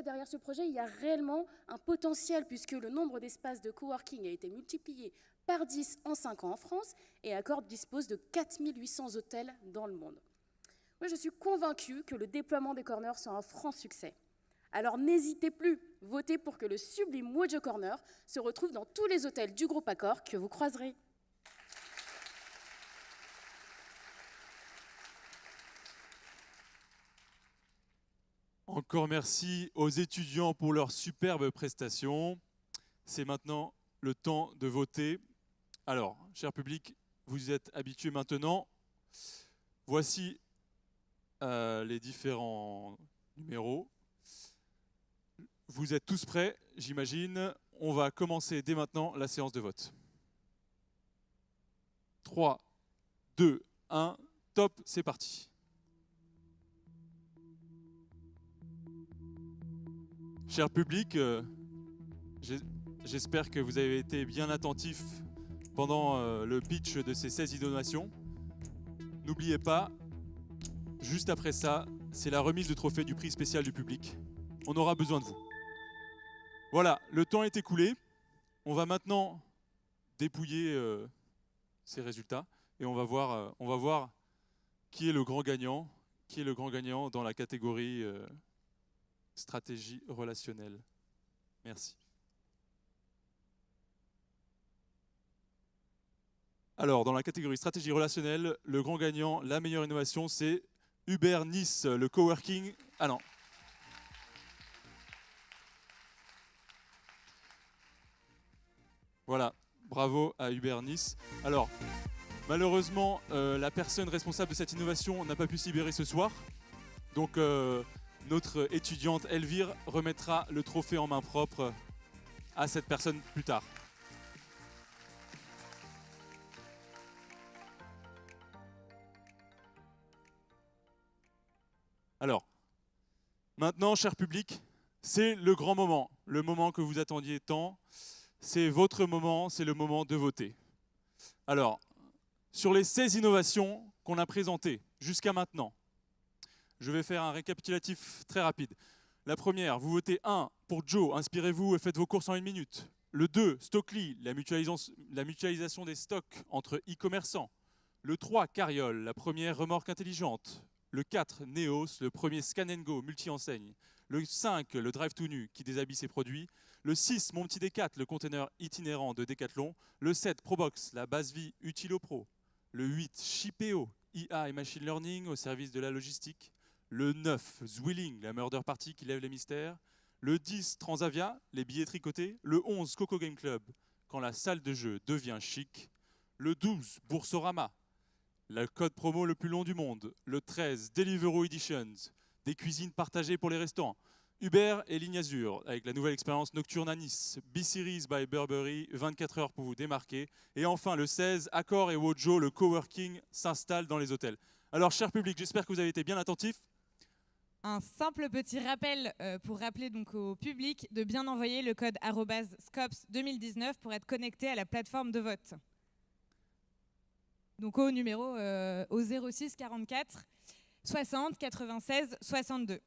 derrière ce projet, il y a réellement un potentiel puisque le nombre d'espaces de coworking a été multiplié par 10 en 5 ans en France et Accor dispose de 4800 hôtels dans le monde. Moi, je suis convaincue que le déploiement des corners sera un franc succès. Alors n'hésitez plus, votez pour que le sublime Wojo Corner se retrouve dans tous les hôtels du groupe Accor que vous croiserez. Encore merci aux étudiants pour leurs superbes prestations. C'est maintenant le temps de voter. Alors, cher public, vous êtes habitués maintenant. Voici les différents numéros. Vous êtes tous prêts, j'imagine. On va commencer dès maintenant la séance de vote. 3, 2, 1, top, c'est parti. Cher public, j'espère que vous avez été bien attentifs pendant le pitch de ces 16 innovations. N'oubliez pas, juste après ça, c'est la remise de trophée du prix spécial du public. On aura besoin de vous. Voilà, le temps est écoulé. On va maintenant dépouiller ces résultats et on va voir qui est le grand gagnant, dans la catégorie stratégie relationnelle. Merci. Alors, dans la catégorie stratégie relationnelle, le grand gagnant, la meilleure innovation, c'est Uber Nice, le coworking. Ah non. Voilà, bravo à Uber Nice. Alors, malheureusement, la personne responsable de cette innovation n'a pas pu se libérer ce soir. Donc, notre étudiante Elvire remettra le trophée en main propre à cette personne plus tard. Alors, maintenant, cher public, c'est le grand moment, le moment que vous attendiez tant. C'est votre moment, c'est le moment de voter. Alors, sur les 16 innovations qu'on a présentées jusqu'à maintenant, je vais faire un récapitulatif très rapide. La première, vous votez 1 pour Joe, inspirez-vous et faites vos courses en 1 minute. Le 2, Stockly, la mutualisation des stocks entre e-commerçants. Le 3, Carriole, la première remorque intelligente. Le 4, Neos, le premier scan and go multi-enseigne. Le 5, le drive to nu qui déshabille ses produits. Le 6, Mon Petit Décat, le container itinérant de Decathlon. Le 7, Probox, la base vie utile aux pros. Le 8, Shipeo, IA et machine learning au service de la logistique. Le 9, Zwilling, la murder party qui lève les mystères. Le 10, Transavia, les billets tricotés. Le 11, Coco Game Club, quand la salle de jeu devient chic. Le 12, Boursorama, le code promo le plus long du monde. Le 13, Deliveroo Editions, des cuisines partagées pour les restaurants. Uber et Ligne Azur, avec la nouvelle expérience nocturne à Nice. B-Series by Burberry, 24 heures pour vous démarquer. Et enfin, le 16, Accor et Wojo, le coworking s'installe dans les hôtels. Alors, cher public, j'espère que vous avez été bien attentifs. Un simple petit rappel pour rappeler donc au public de bien envoyer le code @scops 2019 pour être connecté à la plateforme de vote. Donc au numéro au 06 44 60 96 62.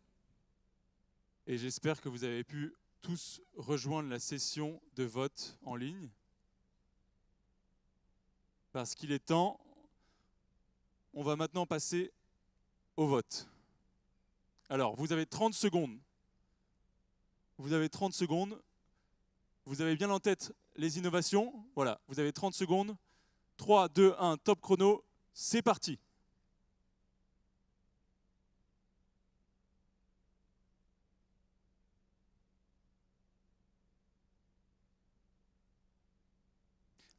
Et j'espère que vous avez pu tous rejoindre la session de vote en ligne. Parce qu'il est temps, on va maintenant passer au vote. Alors, vous avez 30 secondes. Vous avez 30 secondes. Vous avez bien en tête les innovations. Voilà, vous avez 30 secondes. 3, 2, 1, top chrono, c'est parti.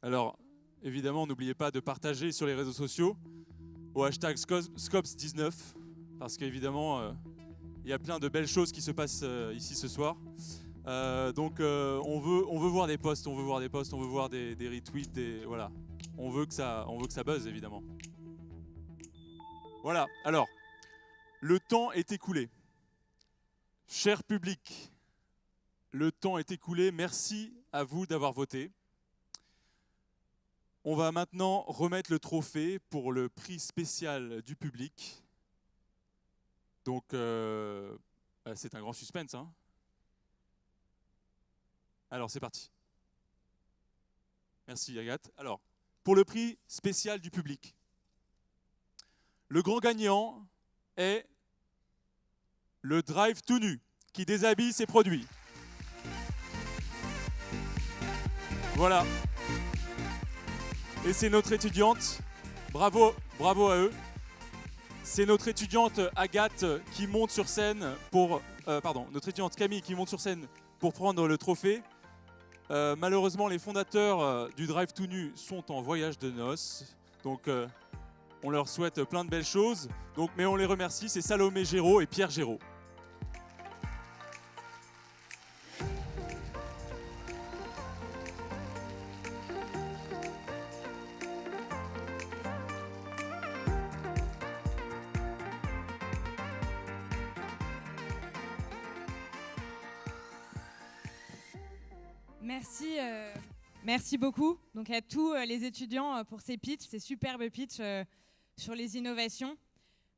Alors, évidemment, n'oubliez pas de partager sur les réseaux sociaux au hashtag Scops19, parce qu'évidemment, il y a plein de belles choses qui se passent ici ce soir. Donc, on veut voir des posts, on veut voir des retweets, voilà. On veut que ça buzz, évidemment. Voilà, alors, le temps est écoulé. Cher public, le temps est écoulé. Merci à vous d'avoir voté. On va maintenant remettre le trophée pour le prix spécial du public. Donc, c'est un grand suspense, hein. Alors, c'est parti. Merci, Agathe. Alors, pour le prix spécial du public, le grand gagnant est le Drive tout nu, qui déshabille ses produits. Voilà. Et c'est notre étudiante, bravo à eux. C'est notre étudiante Agathe qui monte sur scène pour, notre étudiante Camille qui monte sur scène pour prendre le trophée. Malheureusement, les fondateurs du Drive tout nu sont en voyage de noces, donc on leur souhaite plein de belles choses. Donc, mais on les remercie, c'est Salomé Géraud et Pierre Géraud. Merci beaucoup donc à tous les étudiants pour ces pitchs, ces superbes pitchs sur les innovations.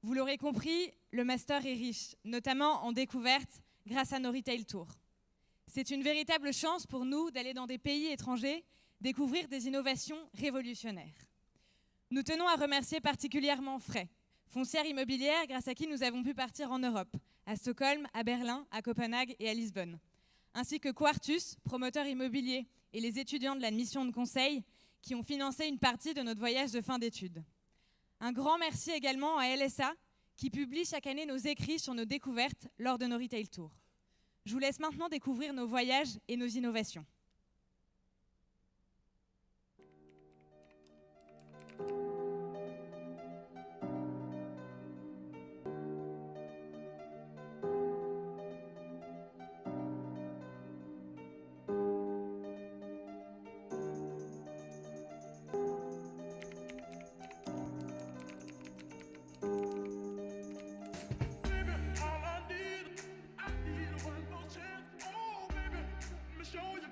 Vous l'aurez compris, le master est riche, notamment en découvertes grâce à nos Retail Tours. C'est une véritable chance pour nous d'aller dans des pays étrangers, découvrir des innovations révolutionnaires. Nous tenons à remercier particulièrement Frey, foncière immobilière grâce à qui nous avons pu partir en Europe, à Stockholm, à Berlin, à Copenhague et à Lisbonne, ainsi que Quartus, promoteur immobilier, et les étudiants de la mission de conseil qui ont financé une partie de notre voyage de fin d'études. Un grand merci également à LSA qui publie chaque année nos écrits sur nos découvertes lors de nos Retail Tours. Je vous laisse maintenant découvrir nos voyages et nos innovations. show you.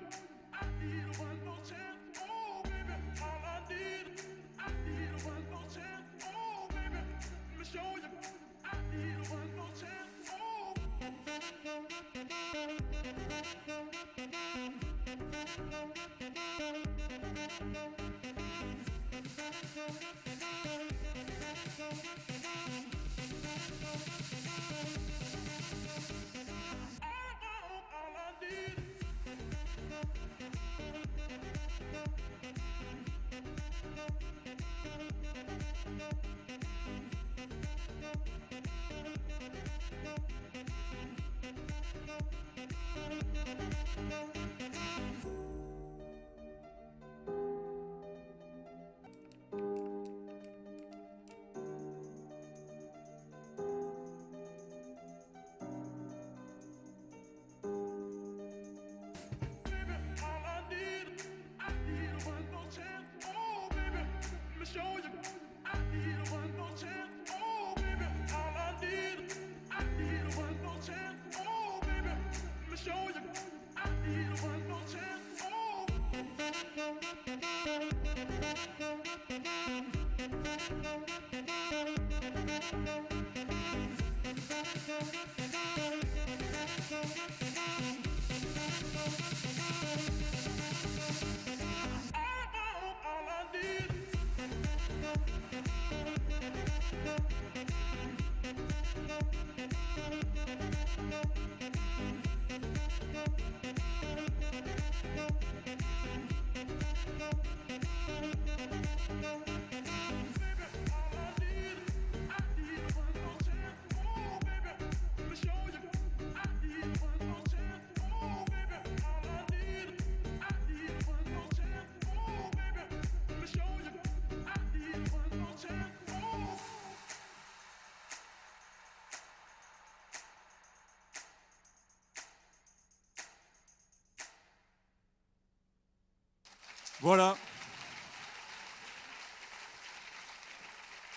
Voilà.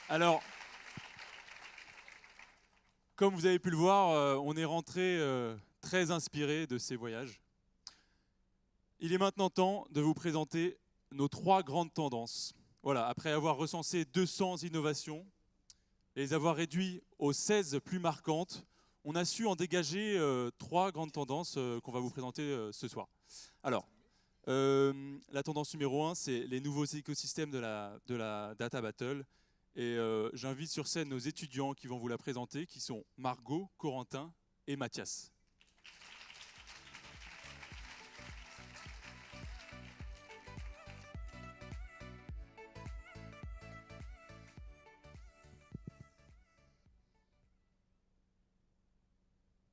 Alors, comme vous avez pu le voir, on est rentré très inspiré de ces voyages. Il est maintenant temps de vous présenter nos 3 grandes tendances. Voilà, après avoir recensé 200 innovations et les avoir réduites aux 16 plus marquantes, on a su en dégager 3 grandes tendances qu'on va vous présenter ce soir. Alors, la tendance numéro 1, c'est les nouveaux écosystèmes de la Data Battle. Et j'invite sur scène nos étudiants qui vont vous la présenter, qui sont Margot, Corentin et Mathias.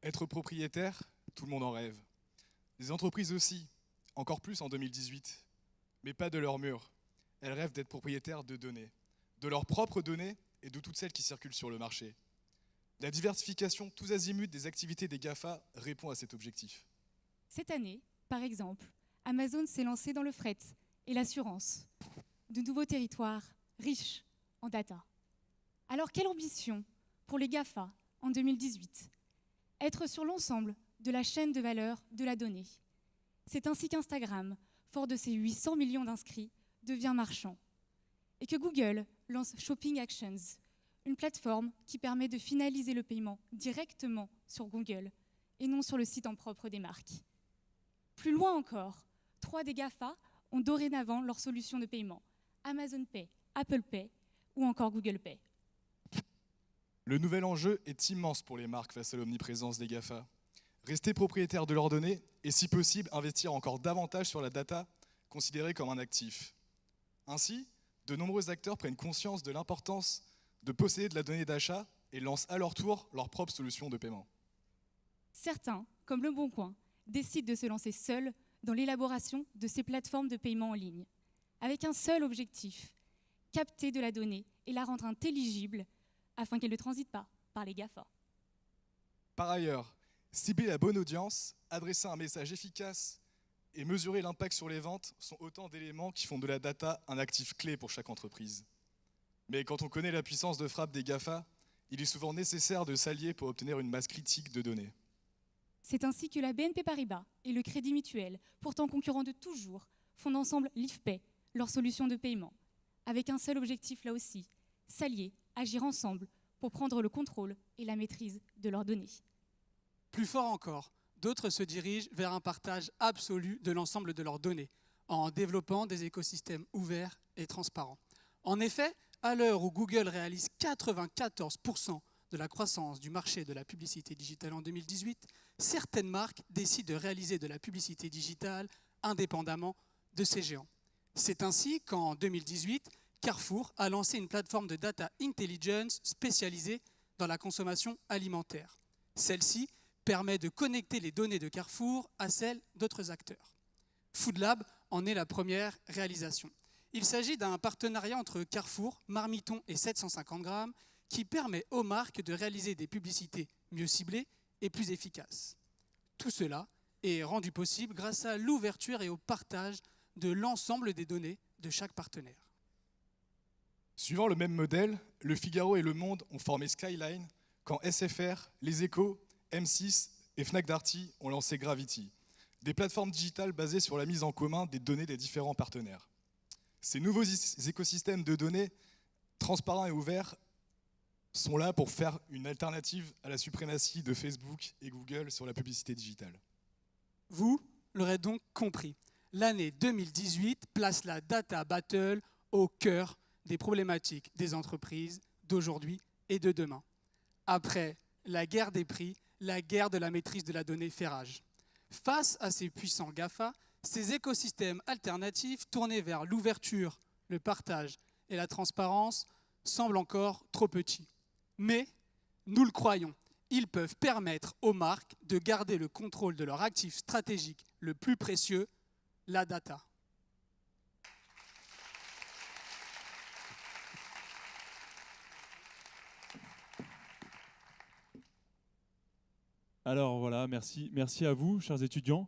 Être propriétaire, tout le monde en rêve. Les entreprises aussi, encore plus en 2018, mais pas de leur mur. Elles rêvent d'être propriétaires de données, de leurs propres données et de toutes celles qui circulent sur le marché. La diversification tous azimuts des activités des GAFA répond à cet objectif. Cette année, par exemple, Amazon s'est lancé dans le fret et l'assurance, de nouveaux territoires riches en data. Alors quelle ambition pour les GAFA en 2018 ? Être sur l'ensemble de la chaîne de valeur de la donnée. C'est ainsi qu'Instagram, fort de ses 800 millions d'inscrits, devient marchand. Et que Google lance Shopping Actions, une plateforme qui permet de finaliser le paiement directement sur Google et non sur le site en propre des marques. Plus loin encore, 3 des GAFA ont dorénavant leur solution de paiement, Amazon Pay, Apple Pay ou encore Google Pay. Le nouvel enjeu est immense pour les marques face à l'omniprésence des GAFA. Rester propriétaire de leurs données et, si possible, investir encore davantage sur la data, considérée comme un actif. Ainsi, de nombreux acteurs prennent conscience de l'importance de posséder de la donnée d'achat et lancent à leur tour leur propre solution de paiement. Certains, comme Le Bon Coin, décident de se lancer seuls dans l'élaboration de ces plateformes de paiement en ligne, avec un seul objectif, capter de la donnée et la rendre intelligible afin qu'elle ne transite pas par les GAFA. Par ailleurs, cibler la bonne audience, adresser un message efficace et mesurer l'impact sur les ventes sont autant d'éléments qui font de la data un actif clé pour chaque entreprise. Mais quand on connaît la puissance de frappe des GAFA, il est souvent nécessaire de s'allier pour obtenir une masse critique de données. C'est ainsi que la BNP Paribas et le Crédit Mutuel, pourtant concurrents de toujours, fondent ensemble LivePay, leur solution de paiement, avec un seul objectif là aussi, s'allier, agir ensemble pour prendre le contrôle et la maîtrise de leurs données. Plus fort encore, d'autres se dirigent vers un partage absolu de l'ensemble de leurs données, en développant des écosystèmes ouverts et transparents. En effet, à l'heure où Google réalise 94% de la croissance du marché de la publicité digitale en 2018, certaines marques décident de réaliser de la publicité digitale indépendamment de ces géants. C'est ainsi qu'en 2018, Carrefour a lancé une plateforme de data intelligence spécialisée dans la consommation alimentaire. Celle-ci permet de connecter les données de Carrefour à celles d'autres acteurs. Foodlab en est la première réalisation. Il s'agit d'un partenariat entre Carrefour, Marmiton et 750 grammes qui permet aux marques de réaliser des publicités mieux ciblées et plus efficaces. Tout cela est rendu possible grâce à l'ouverture et au partage de l'ensemble des données de chaque partenaire. Suivant le même modèle, Le Figaro et Le Monde ont formé Skyline, quand SFR, Les Échos, M6 et Fnac Darty ont lancé Gravity, des plateformes digitales basées sur la mise en commun des données des différents partenaires. Ces nouveaux écosystèmes de données transparents et ouverts sont là pour faire une alternative à la suprématie de Facebook et Google sur la publicité digitale. Vous l'aurez donc compris, l'année 2018 place la data battle au cœur des problématiques des entreprises d'aujourd'hui et de demain. Après la guerre des prix, la guerre de la maîtrise de la donnée fait rage. Face à ces puissants GAFA, ces écosystèmes alternatifs tournés vers l'ouverture, le partage et la transparence semblent encore trop petits. Mais, nous le croyons, ils peuvent permettre aux marques de garder le contrôle de leur actif stratégique le plus précieux, la data. Alors voilà, merci à vous, chers étudiants.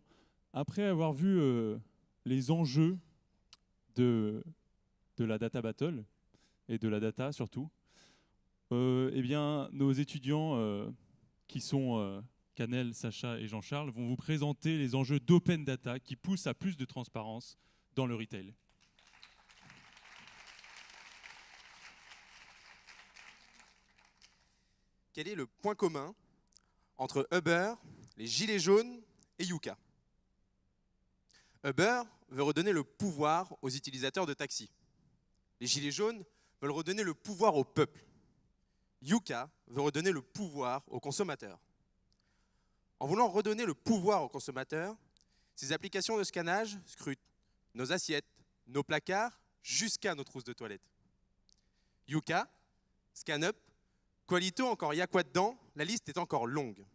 Après avoir vu les enjeux de la data battle, et de la data surtout, eh bien, nos étudiants qui sont Canel, Sacha et Jean-Charles vont vous présenter les enjeux d'open data qui poussent à plus de transparence dans le retail. Quel est le point commun entre Uber, les Gilets jaunes et Yuka? Uber veut redonner le pouvoir aux utilisateurs de taxi. Les Gilets jaunes veulent redonner le pouvoir au peuple. Yuka veut redonner le pouvoir aux consommateurs. En voulant redonner le pouvoir aux consommateurs, ces applications de scannage scrutent nos assiettes, nos placards, jusqu'à nos trousses de toilette. Yuka, ScanUp, Qualito, encore y'a quoi dedans, la liste est encore longue.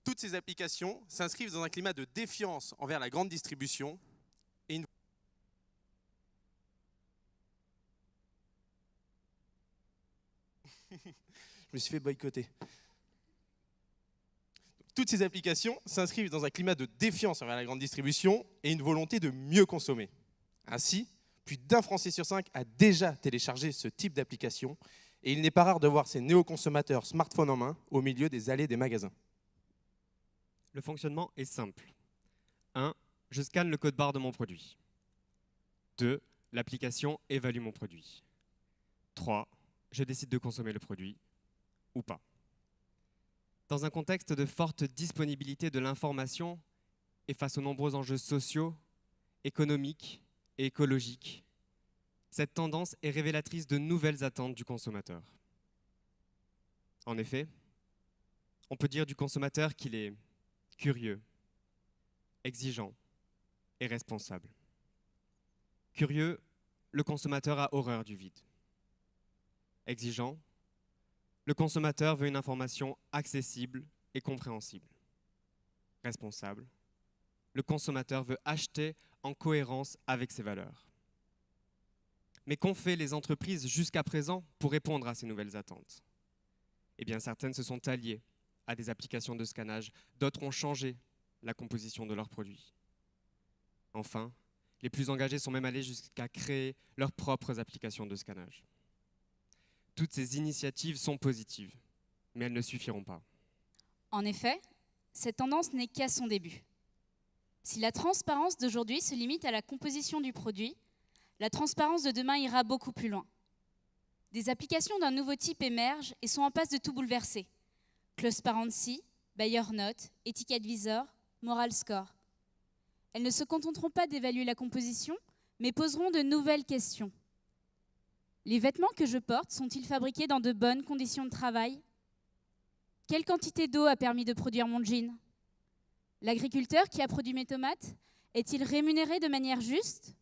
Toutes ces applications s'inscrivent dans un climat de défiance envers la grande distribution et une... Je me suis fait boycotter. Toutes ces applications s'inscrivent dans un climat de défiance envers la grande distribution et une volonté de mieux consommer. Ainsi, plus d'1 Français sur 5 a déjà téléchargé ce type d'application et il n'est pas rare de voir ces néo-consommateurs smartphone en main au milieu des allées des magasins. Le fonctionnement est simple. 1. Je scanne le code barre de mon produit. 2. L'application évalue mon produit. 3. Je décide de consommer le produit ou pas. Dans un contexte de forte disponibilité de l'information et face aux nombreux enjeux sociaux, économiques et écologiques, cette tendance est révélatrice de nouvelles attentes du consommateur. En effet, on peut dire du consommateur qu'il est curieux, exigeant et responsable. Curieux, le consommateur a horreur du vide. Exigeant, le consommateur veut une information accessible et compréhensible. Responsable, le consommateur veut acheter en cohérence avec ses valeurs. Mais qu'ont fait les entreprises jusqu'à présent pour répondre à ces nouvelles attentes? Eh bien, certaines se sont alliées à des applications de scannage, d'autres ont changé la composition de leurs produits. Enfin, les plus engagés sont même allés jusqu'à créer leurs propres applications de scannage. Toutes ces initiatives sont positives, mais elles ne suffiront pas. En effet, cette tendance n'est qu'à son début. Si la transparence d'aujourd'hui se limite à la composition du produit, la transparence de demain ira beaucoup plus loin. Des applications d'un nouveau type émergent et sont en passe de tout bouleverser. Closparency, Buyer Note, Etiquette-Visor, Moral Score. Elles ne se contenteront pas d'évaluer la composition, mais poseront de nouvelles questions. Les vêtements que je porte sont-ils fabriqués dans de bonnes conditions de travail? Quelle quantité d'eau a permis de produire mon jean? L'agriculteur qui a produit mes tomates est-il rémunéré de manière juste?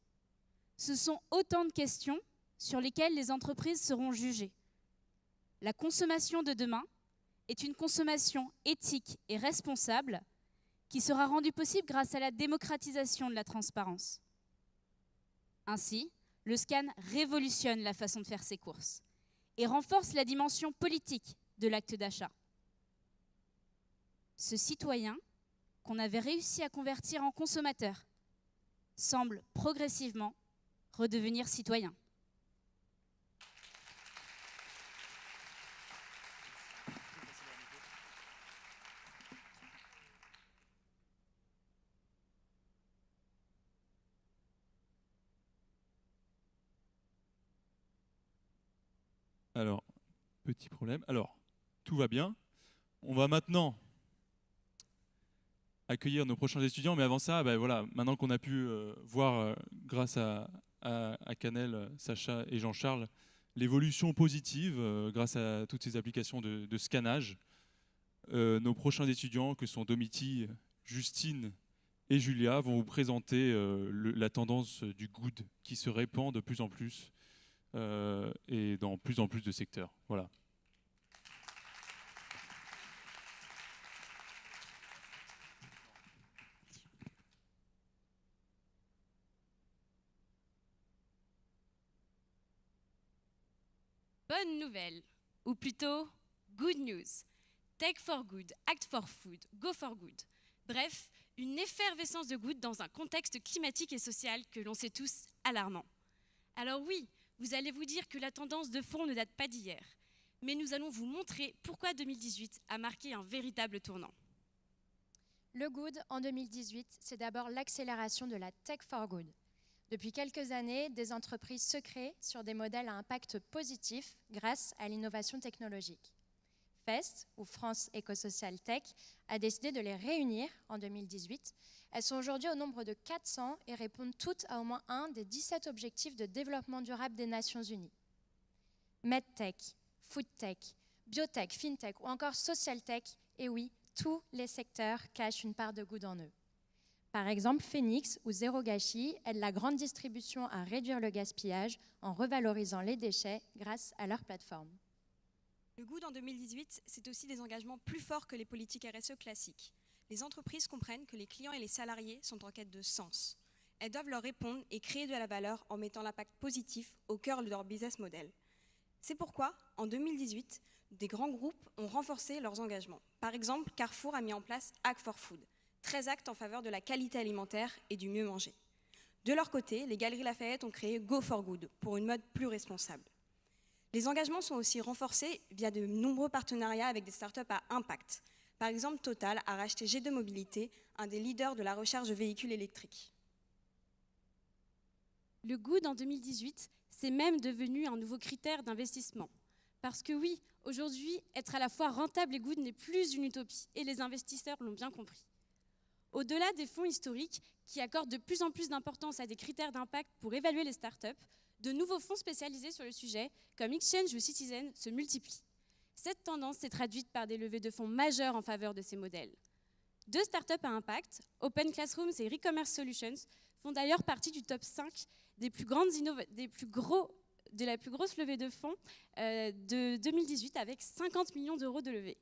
Ce sont autant de questions sur lesquelles les entreprises seront jugées. La consommation de demain est une consommation éthique et responsable qui sera rendue possible grâce à la démocratisation de la transparence. Ainsi, le scan révolutionne la façon de faire ses courses et renforce la dimension politique de l'acte d'achat. Ce citoyen, qu'on avait réussi à convertir en consommateur, semble progressivement redevenir citoyen. Alors, petit problème. Alors, tout va bien. On va maintenant accueillir nos prochains étudiants, mais avant ça, voilà, maintenant qu'on a pu voir, grâce à Canel, Sacha et Jean-Charles, l'évolution positive grâce à toutes ces applications de scannage, nos prochains étudiants, que sont Domiti, Justine et Julia, vont vous présenter la tendance du good qui se répand de plus en plus et dans plus en plus de secteurs. Voilà. Bonne nouvelle, ou plutôt good news. Tech for good, act for food, go for good. Bref, une effervescence de good dans un contexte climatique et social que l'on sait tous alarmant. Alors oui, vous allez vous dire que la tendance de fond ne date pas d'hier, mais nous allons vous montrer pourquoi 2018 a marqué un véritable tournant. Le good en 2018, c'est d'abord l'accélération de la tech for good. Depuis quelques années, des entreprises se créent sur des modèles à impact positif grâce à l'innovation technologique. FEST, ou France Éco-Social Tech, a décidé de les réunir en 2018. Elles sont aujourd'hui au nombre de 400 et répondent toutes à au moins un des 17 objectifs de développement durable des Nations Unies. MedTech, FoodTech, Biotech, FinTech ou encore Social Tech, et oui, tous les secteurs cachent une part de good en eux. Par exemple, Phoenix ou Zéro Gâchis aident la grande distribution à réduire le gaspillage en revalorisant les déchets grâce à leur plateforme. Le good en 2018, c'est aussi des engagements plus forts que les politiques RSE classiques. Les entreprises comprennent que les clients et les salariés sont en quête de sens. Elles doivent leur répondre et créer de la valeur en mettant l'impact positif au cœur de leur business model. C'est pourquoi, en 2018, des grands groupes ont renforcé leurs engagements. Par exemple, Carrefour a mis en place Act for Food, 13 actes en faveur de la qualité alimentaire et du mieux manger. De leur côté, les Galeries Lafayette ont créé Go for Good pour une mode plus responsable. Les engagements sont aussi renforcés via de nombreux partenariats avec des startups à impact. Par exemple, Total a racheté G2 Mobilité, un des leaders de la recherche de véhicules électriques. Le good en 2018, c'est même devenu un nouveau critère d'investissement. Parce que oui, aujourd'hui, être à la fois rentable et good n'est plus une utopie, et les investisseurs l'ont bien compris. Au-delà des fonds historiques qui accordent de plus en plus d'importance à des critères d'impact pour évaluer les startups, de nouveaux fonds spécialisés sur le sujet, comme Exchange ou Citizen, se multiplient. Cette tendance s'est traduite par des levées de fonds majeures en faveur de ces modèles. Deux startups à impact, Open Classrooms et Recommerce Solutions, font d'ailleurs partie du top 5 de la plus grosse levée de fonds de 2018 avec 50 millions d'euros de levée.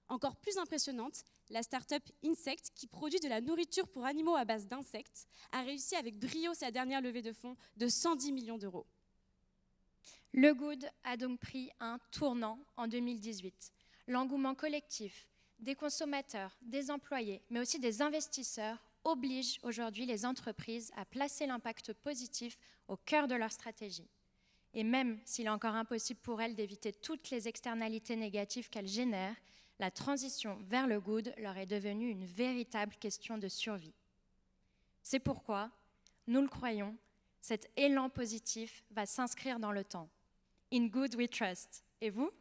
Encore plus impressionnante, la start-up Insect, qui produit de la nourriture pour animaux à base d'insectes, a réussi avec brio sa dernière levée de fonds de 110 millions d'euros. Le good a donc pris un tournant en 2018. L'engouement collectif des consommateurs, des employés, mais aussi des investisseurs oblige aujourd'hui les entreprises à placer l'impact positif au cœur de leur stratégie. Et même s'il est encore impossible pour elles d'éviter toutes les externalités négatives qu'elles génèrent, la transition vers le good leur est devenue une véritable question de survie. C'est pourquoi, nous le croyons, cet élan positif va s'inscrire dans le temps. In good we trust. Et vous ?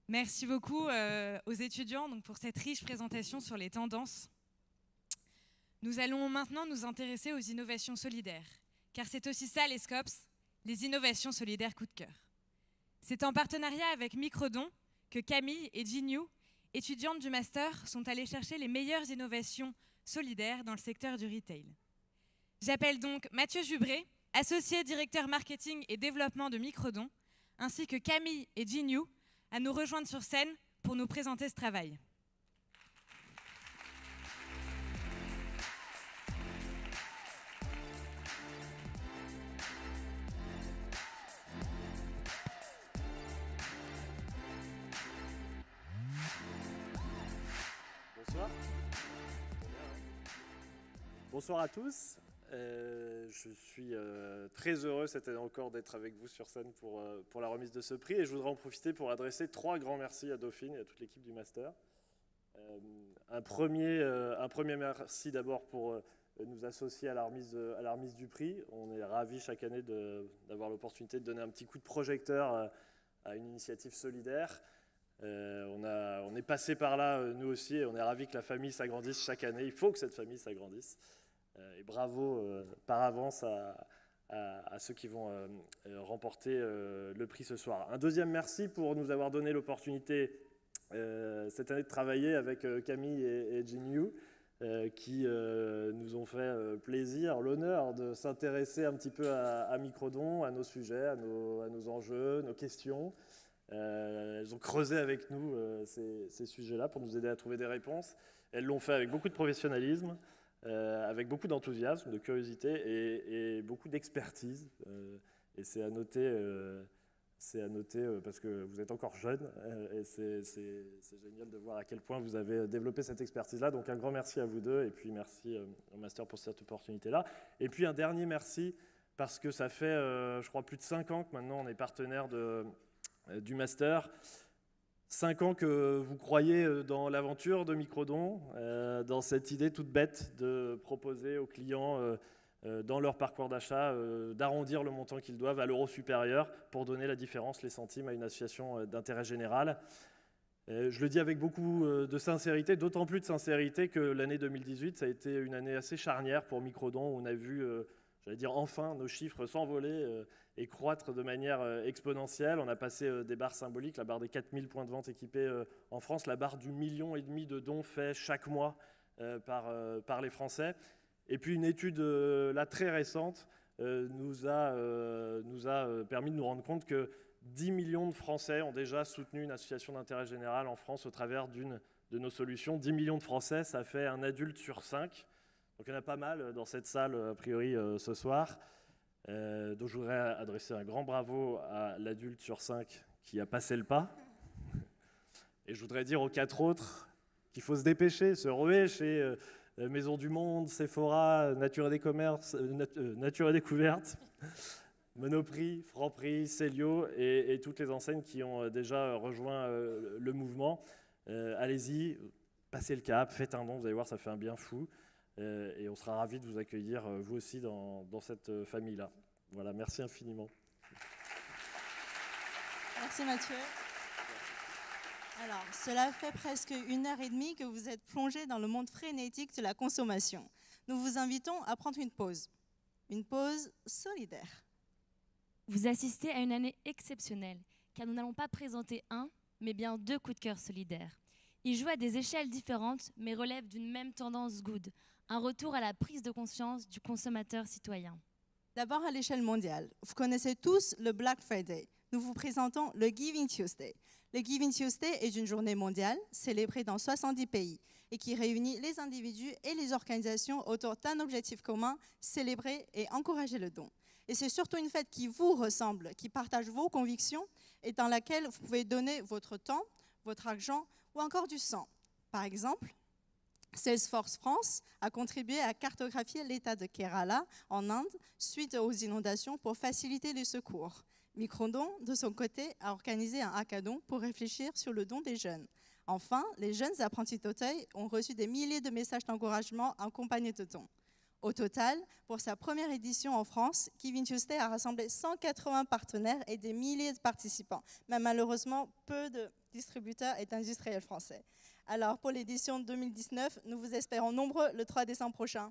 Merci beaucoup aux étudiants donc, pour cette riche présentation sur les tendances. Nous allons maintenant nous intéresser aux innovations solidaires, car c'est aussi ça les SCOPS, les innovations solidaires coup de cœur. C'est en partenariat avec Microdon que Camille et Jinyu, étudiantes du master, sont allées chercher les meilleures innovations solidaires dans le secteur du retail. J'appelle donc Mathieu Jubré, associé directeur marketing et développement de Microdon, ainsi que Camille et Jinyu, à nous rejoindre sur scène pour nous présenter ce travail. Bonsoir. Bonsoir à tous. Je suis très heureux cette année encore d'être avec vous sur scène pour la remise de ce prix et je voudrais en profiter pour adresser 3 grands merci à Dauphine et à toute l'équipe du Master. Un premier merci d'abord pour nous associer à la remise du prix. On est ravis chaque année d'avoir l'opportunité de donner un petit coup de projecteur à une initiative solidaire. On est passé par là, nous aussi, et on est ravis que la famille s'agrandisse chaque année. Il faut que cette famille s'agrandisse. Et bravo par avance à ceux qui vont remporter le prix ce soir. Un deuxième merci pour nous avoir donné l'opportunité cette année de travailler avec Camille et Jinyu, qui nous ont fait plaisir, l'honneur de s'intéresser un petit peu à Microdon, à nos sujets, à nos enjeux, nos questions. Elles ont creusé avec nous ces sujets-là pour nous aider à trouver des réponses. Elles l'ont fait avec beaucoup de professionnalisme, avec beaucoup d'enthousiasme, de curiosité et beaucoup d'expertise. Et c'est à noter parce que vous êtes encore jeune et c'est génial de voir à quel point vous avez développé cette expertise-là. Donc un grand merci à vous deux et puis merci au Master pour cette opportunité-là. Et puis un dernier merci parce que ça fait, je crois, plus de 5 ans que maintenant on est partenaire du Master. 5 ans que vous croyez dans l'aventure de Microdon, dans cette idée toute bête de proposer aux clients dans leur parcours d'achat d'arrondir le montant qu'ils doivent à l'euro supérieur pour donner la différence, les centimes, à une association d'intérêt général. Je le dis avec beaucoup de sincérité, d'autant plus de sincérité que l'année 2018, ça a été une année assez charnière pour Microdon, où on a vu, j'allais dire enfin, nos chiffres s'envoler et croître de manière exponentielle. On a passé des barres symboliques, la barre des 4000 points de vente équipés en France, la barre du 1,5 million de dons faits chaque mois par les Français. Et puis une étude là, très récente nous a permis de nous rendre compte que 10 millions de Français ont déjà soutenu une association d'intérêt général en France au travers d'une de nos solutions. 10 millions de Français, ça fait un adulte sur 5. Donc il y en a pas mal dans cette salle, a priori, ce soir. Donc je voudrais adresser un grand bravo à l'adulte sur 5 qui a passé le pas. Et je voudrais dire aux 4 autres qu'il faut se dépêcher, se ruer chez Maison du Monde, Sephora, Nature et Découverte, Monoprix, Franprix, Célio et toutes les enseignes qui ont déjà rejoint le mouvement. Allez-y, passez le cap, faites un don, vous allez voir, ça fait un bien fou. Et on sera ravis de vous accueillir, vous aussi, dans cette famille-là. Voilà, merci infiniment. Merci Mathieu. Alors, cela fait presque 1h30 que vous êtes plongé dans le monde frénétique de la consommation. Nous vous invitons à prendre une pause solidaire. Vous assistez à une année exceptionnelle, car nous n'allons pas présenter un, mais bien 2 coups de cœur solidaires. Ils jouent à des échelles différentes, mais relèvent d'une même tendance good, un retour à la prise de conscience du consommateur citoyen. D'abord à l'échelle mondiale, vous connaissez tous le Black Friday. Nous vous présentons le Giving Tuesday. Le Giving Tuesday est une journée mondiale célébrée dans 70 pays et qui réunit les individus et les organisations autour d'un objectif commun, célébrer et encourager le don. Et c'est surtout une fête qui vous ressemble, qui partage vos convictions et dans laquelle vous pouvez donner votre temps, votre argent ou encore du sang. Par exemple, Salesforce France a contribué à cartographier l'état de Kerala en Inde suite aux inondations pour faciliter les secours. Microdon, de son côté, a organisé un hackathon pour réfléchir sur le don des jeunes. Enfin, les jeunes apprentis d'Auteuil ont reçu des milliers de messages d'encouragement accompagnés de dons. Au total, pour sa première édition en France, Giving Tuesday a rassemblé 180 partenaires et des milliers de participants, mais malheureusement peu de distributeurs et d'industriels français. Alors pour l'édition 2019, nous vous espérons nombreux le 3 décembre prochain.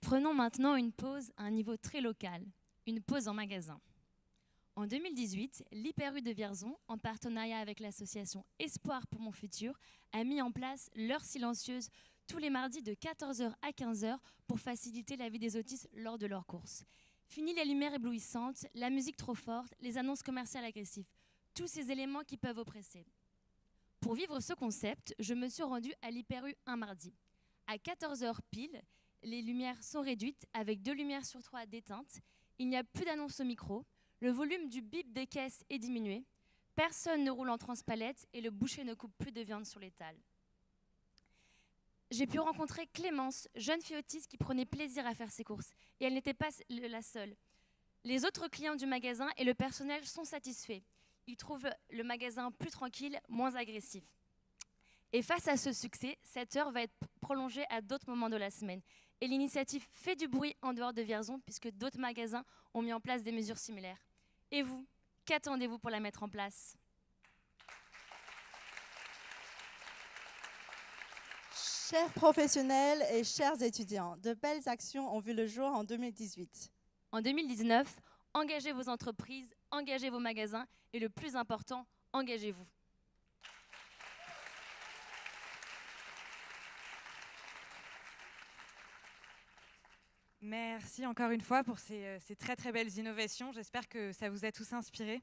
Prenons maintenant une pause à un niveau très local, une pause en magasin. En 2018, l'Hyper U de Vierzon, en partenariat avec l'association Espoir pour mon futur, a mis en place l'heure silencieuse tous les mardis de 14h à 15h pour faciliter la vie des autistes lors de leurs courses. Fini les lumières éblouissantes, la musique trop forte, les annonces commerciales agressives, tous ces éléments qui peuvent oppresser. Pour vivre ce concept, je me suis rendue à l'Hyper U un mardi. À 14h pile, les lumières sont réduites avec 2 lumières sur 3 déteintes. Il n'y a plus d'annonce au micro. Le volume du bip des caisses est diminué. Personne ne roule en transpalette et le boucher ne coupe plus de viande sur l'étal. J'ai pu rencontrer Clémence, jeune fille autiste qui prenait plaisir à faire ses courses. Et elle n'était pas la seule. Les autres clients du magasin et le personnel sont satisfaits. Ils trouvent le magasin plus tranquille, moins agressif. Et face à ce succès, cette heure va être prolongée à d'autres moments de la semaine. Et l'initiative fait du bruit en dehors de Vierzon puisque d'autres magasins ont mis en place des mesures similaires. Et vous, qu'attendez-vous pour la mettre en place ? Chers professionnels et chers étudiants, de belles actions ont vu le jour en 2018. En 2019, engagez vos entreprises, engagez vos magasins et le plus important, engagez-vous. Merci encore une fois pour ces très très belles innovations. J'espère que ça vous a tous inspirés.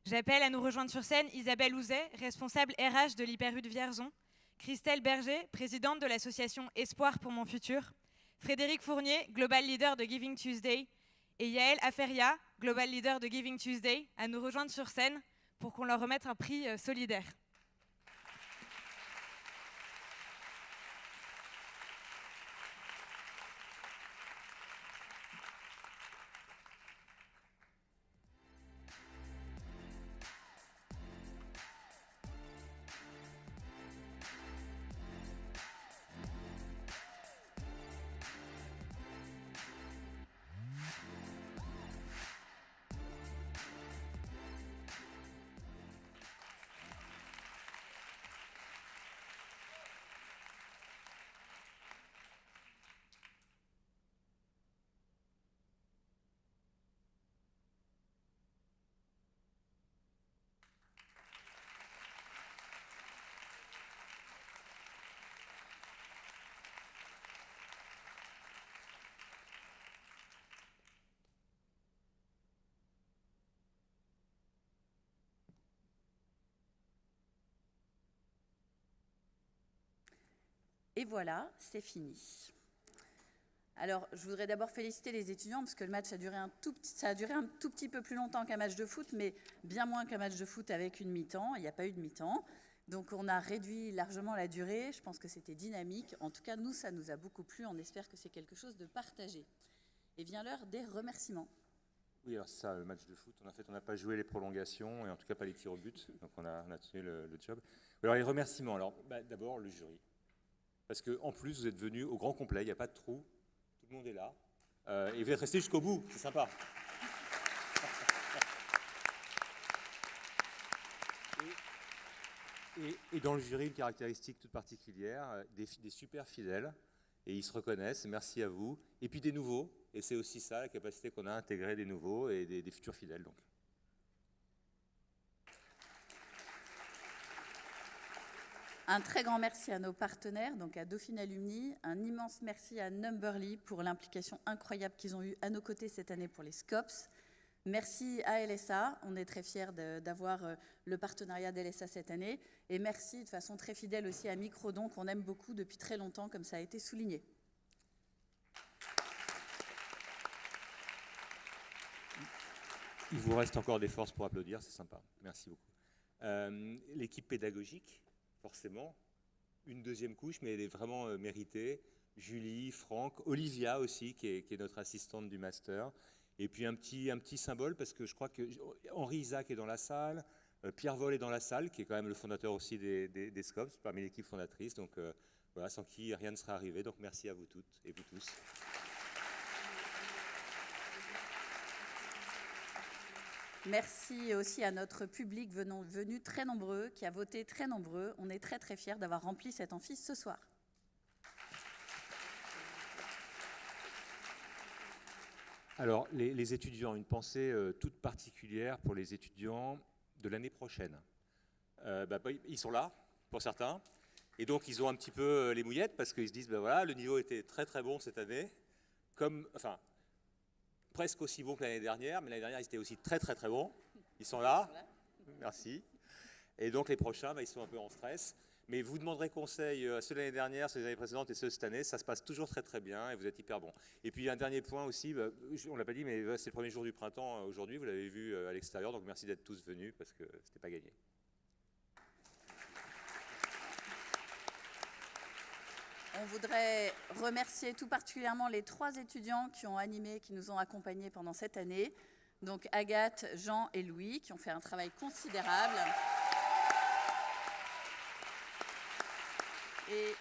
J'appelle à nous rejoindre sur scène Isabelle Ouzet, responsable RH de l'Hyper-U de Vierzon, Christelle Berger, présidente de l'association Espoir pour mon futur, Frédéric Fournier, Global Leader de Giving Tuesday, et Yael Aferia, Global Leader de Giving Tuesday, à nous rejoindre sur scène pour qu'on leur remette un prix solidaire. Et voilà, c'est fini. Alors, je voudrais d'abord féliciter les étudiants, parce que le match a duré un tout petit peu plus longtemps qu'un match de foot, mais bien moins qu'un match de foot avec une mi-temps. Il n'y a pas eu de mi-temps. Donc, on a réduit largement la durée. Je pense que c'était dynamique. En tout cas, nous, ça nous a beaucoup plu. On espère que c'est quelque chose de partagé. Et vient l'heure des remerciements. Oui, alors c'est ça, le match de foot. En fait, on n'a pas joué les prolongations, et en tout cas pas les tirs au but. Donc, on a tenu le job. Alors, les remerciements. Alors, d'abord, le jury. Parce qu'en plus, vous êtes venus au grand complet, il n'y a pas de trou, tout le monde est là. Et vous êtes restés jusqu'au bout, c'est sympa. Et dans le jury, une caractéristique toute particulière, des super fidèles, et ils se reconnaissent, merci à vous. Et puis des nouveaux, et c'est aussi ça, la capacité qu'on a à intégrer des nouveaux et des futurs fidèles. Donc. Un très grand merci à nos partenaires, donc à Dauphine Alumni, un immense merci à Numberly pour l'implication incroyable qu'ils ont eue à nos côtés cette année pour les SCOPS. Merci à LSA, on est très fiers d'avoir le partenariat d'LSA cette année. Et merci de façon très fidèle aussi à Microdon, qu'on aime beaucoup depuis très longtemps, comme ça a été souligné. Il vous reste encore des forces pour applaudir, c'est sympa. Merci beaucoup. L'équipe pédagogique, forcément, une deuxième couche, mais elle est vraiment méritée. Julie, Franck, Olivia aussi, qui est notre assistante du master. Et puis un petit symbole, parce que je crois que Henri Isaac est dans la salle, Pierre Vol est dans la salle, qui est quand même le fondateur aussi des SCOPS, parmi l'équipe fondatrice. Donc voilà, sans qui rien ne serait arrivé. Donc merci à vous toutes et vous tous. Merci aussi à notre public venu très nombreux, qui a voté très nombreux. On est très très fiers d'avoir rempli cet amphi ce soir. Alors, les étudiants, une pensée toute particulière pour les étudiants de l'année prochaine. Ils sont là, pour certains, et donc ils ont un petit peu les mouillettes, parce qu'ils se disent, voilà, le niveau était très très bon cette année, presque aussi bon que l'année dernière, mais l'année dernière, ils étaient aussi très très très bons. Ils sont là, merci. Et donc les prochains, ils sont un peu en stress. Mais vous demanderez conseil à ceux de l'année dernière, ceux des années précédentes et ceux de cette année, ça se passe toujours très très bien et vous êtes hyper bons. Et puis un dernier point aussi, on ne l'a pas dit, mais c'est le premier jour du printemps aujourd'hui, vous l'avez vu à l'extérieur, donc merci d'être tous venus parce que ce n'était pas gagné. On voudrait remercier tout particulièrement les 3 étudiants qui ont animé, qui nous ont accompagnés pendant cette année. Donc Agathe, Jean et Louis, qui ont fait un travail considérable. Et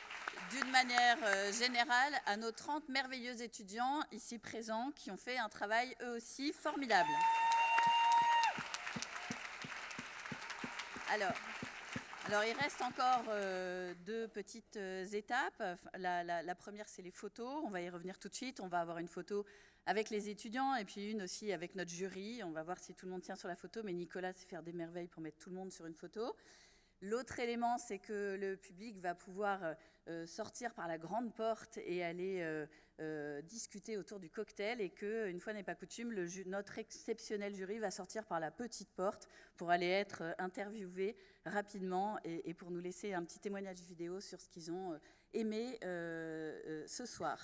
d'une manière générale, à nos 30 merveilleux étudiants ici présents qui ont fait un travail eux aussi formidable. Alors, il reste encore 2 petites étapes. La première, c'est les photos. On va y revenir tout de suite. On va avoir une photo avec les étudiants et puis une aussi avec notre jury. On va voir si tout le monde tient sur la photo, mais Nicolas sait faire des merveilles pour mettre tout le monde sur une photo. L'autre élément, c'est que le public va pouvoir sortir par la grande porte et aller discuter autour du cocktail et qu'une fois n'est pas coutume, notre exceptionnel jury va sortir par la petite porte pour aller être interviewé rapidement et pour nous laisser un petit témoignage vidéo sur ce qu'ils ont aimé ce soir.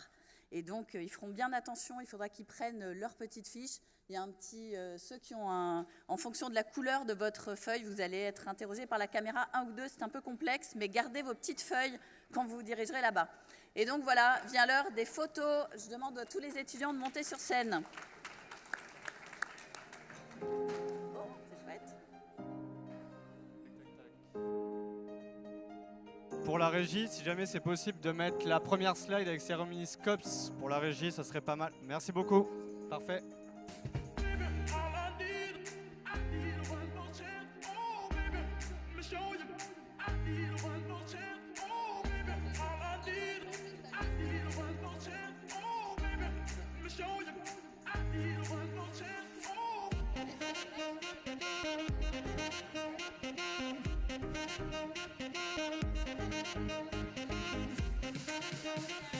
Et donc, ils feront bien attention, il faudra qu'ils prennent leur petite fiche. Il y a un petit, ceux qui ont en fonction de la couleur de votre feuille, vous allez être interrogés par la caméra 1 ou 2, c'est un peu complexe, mais gardez vos petites feuilles quand vous vous dirigerez là-bas. Et donc voilà, vient l'heure des photos. Je demande à tous les étudiants de monter sur scène. Oh, c'est chouette. Pour la régie, si jamais c'est possible de mettre la première slide avec cérémonie Scops pour la régie, ça serait pas mal. Merci beaucoup. Parfait. Thank you.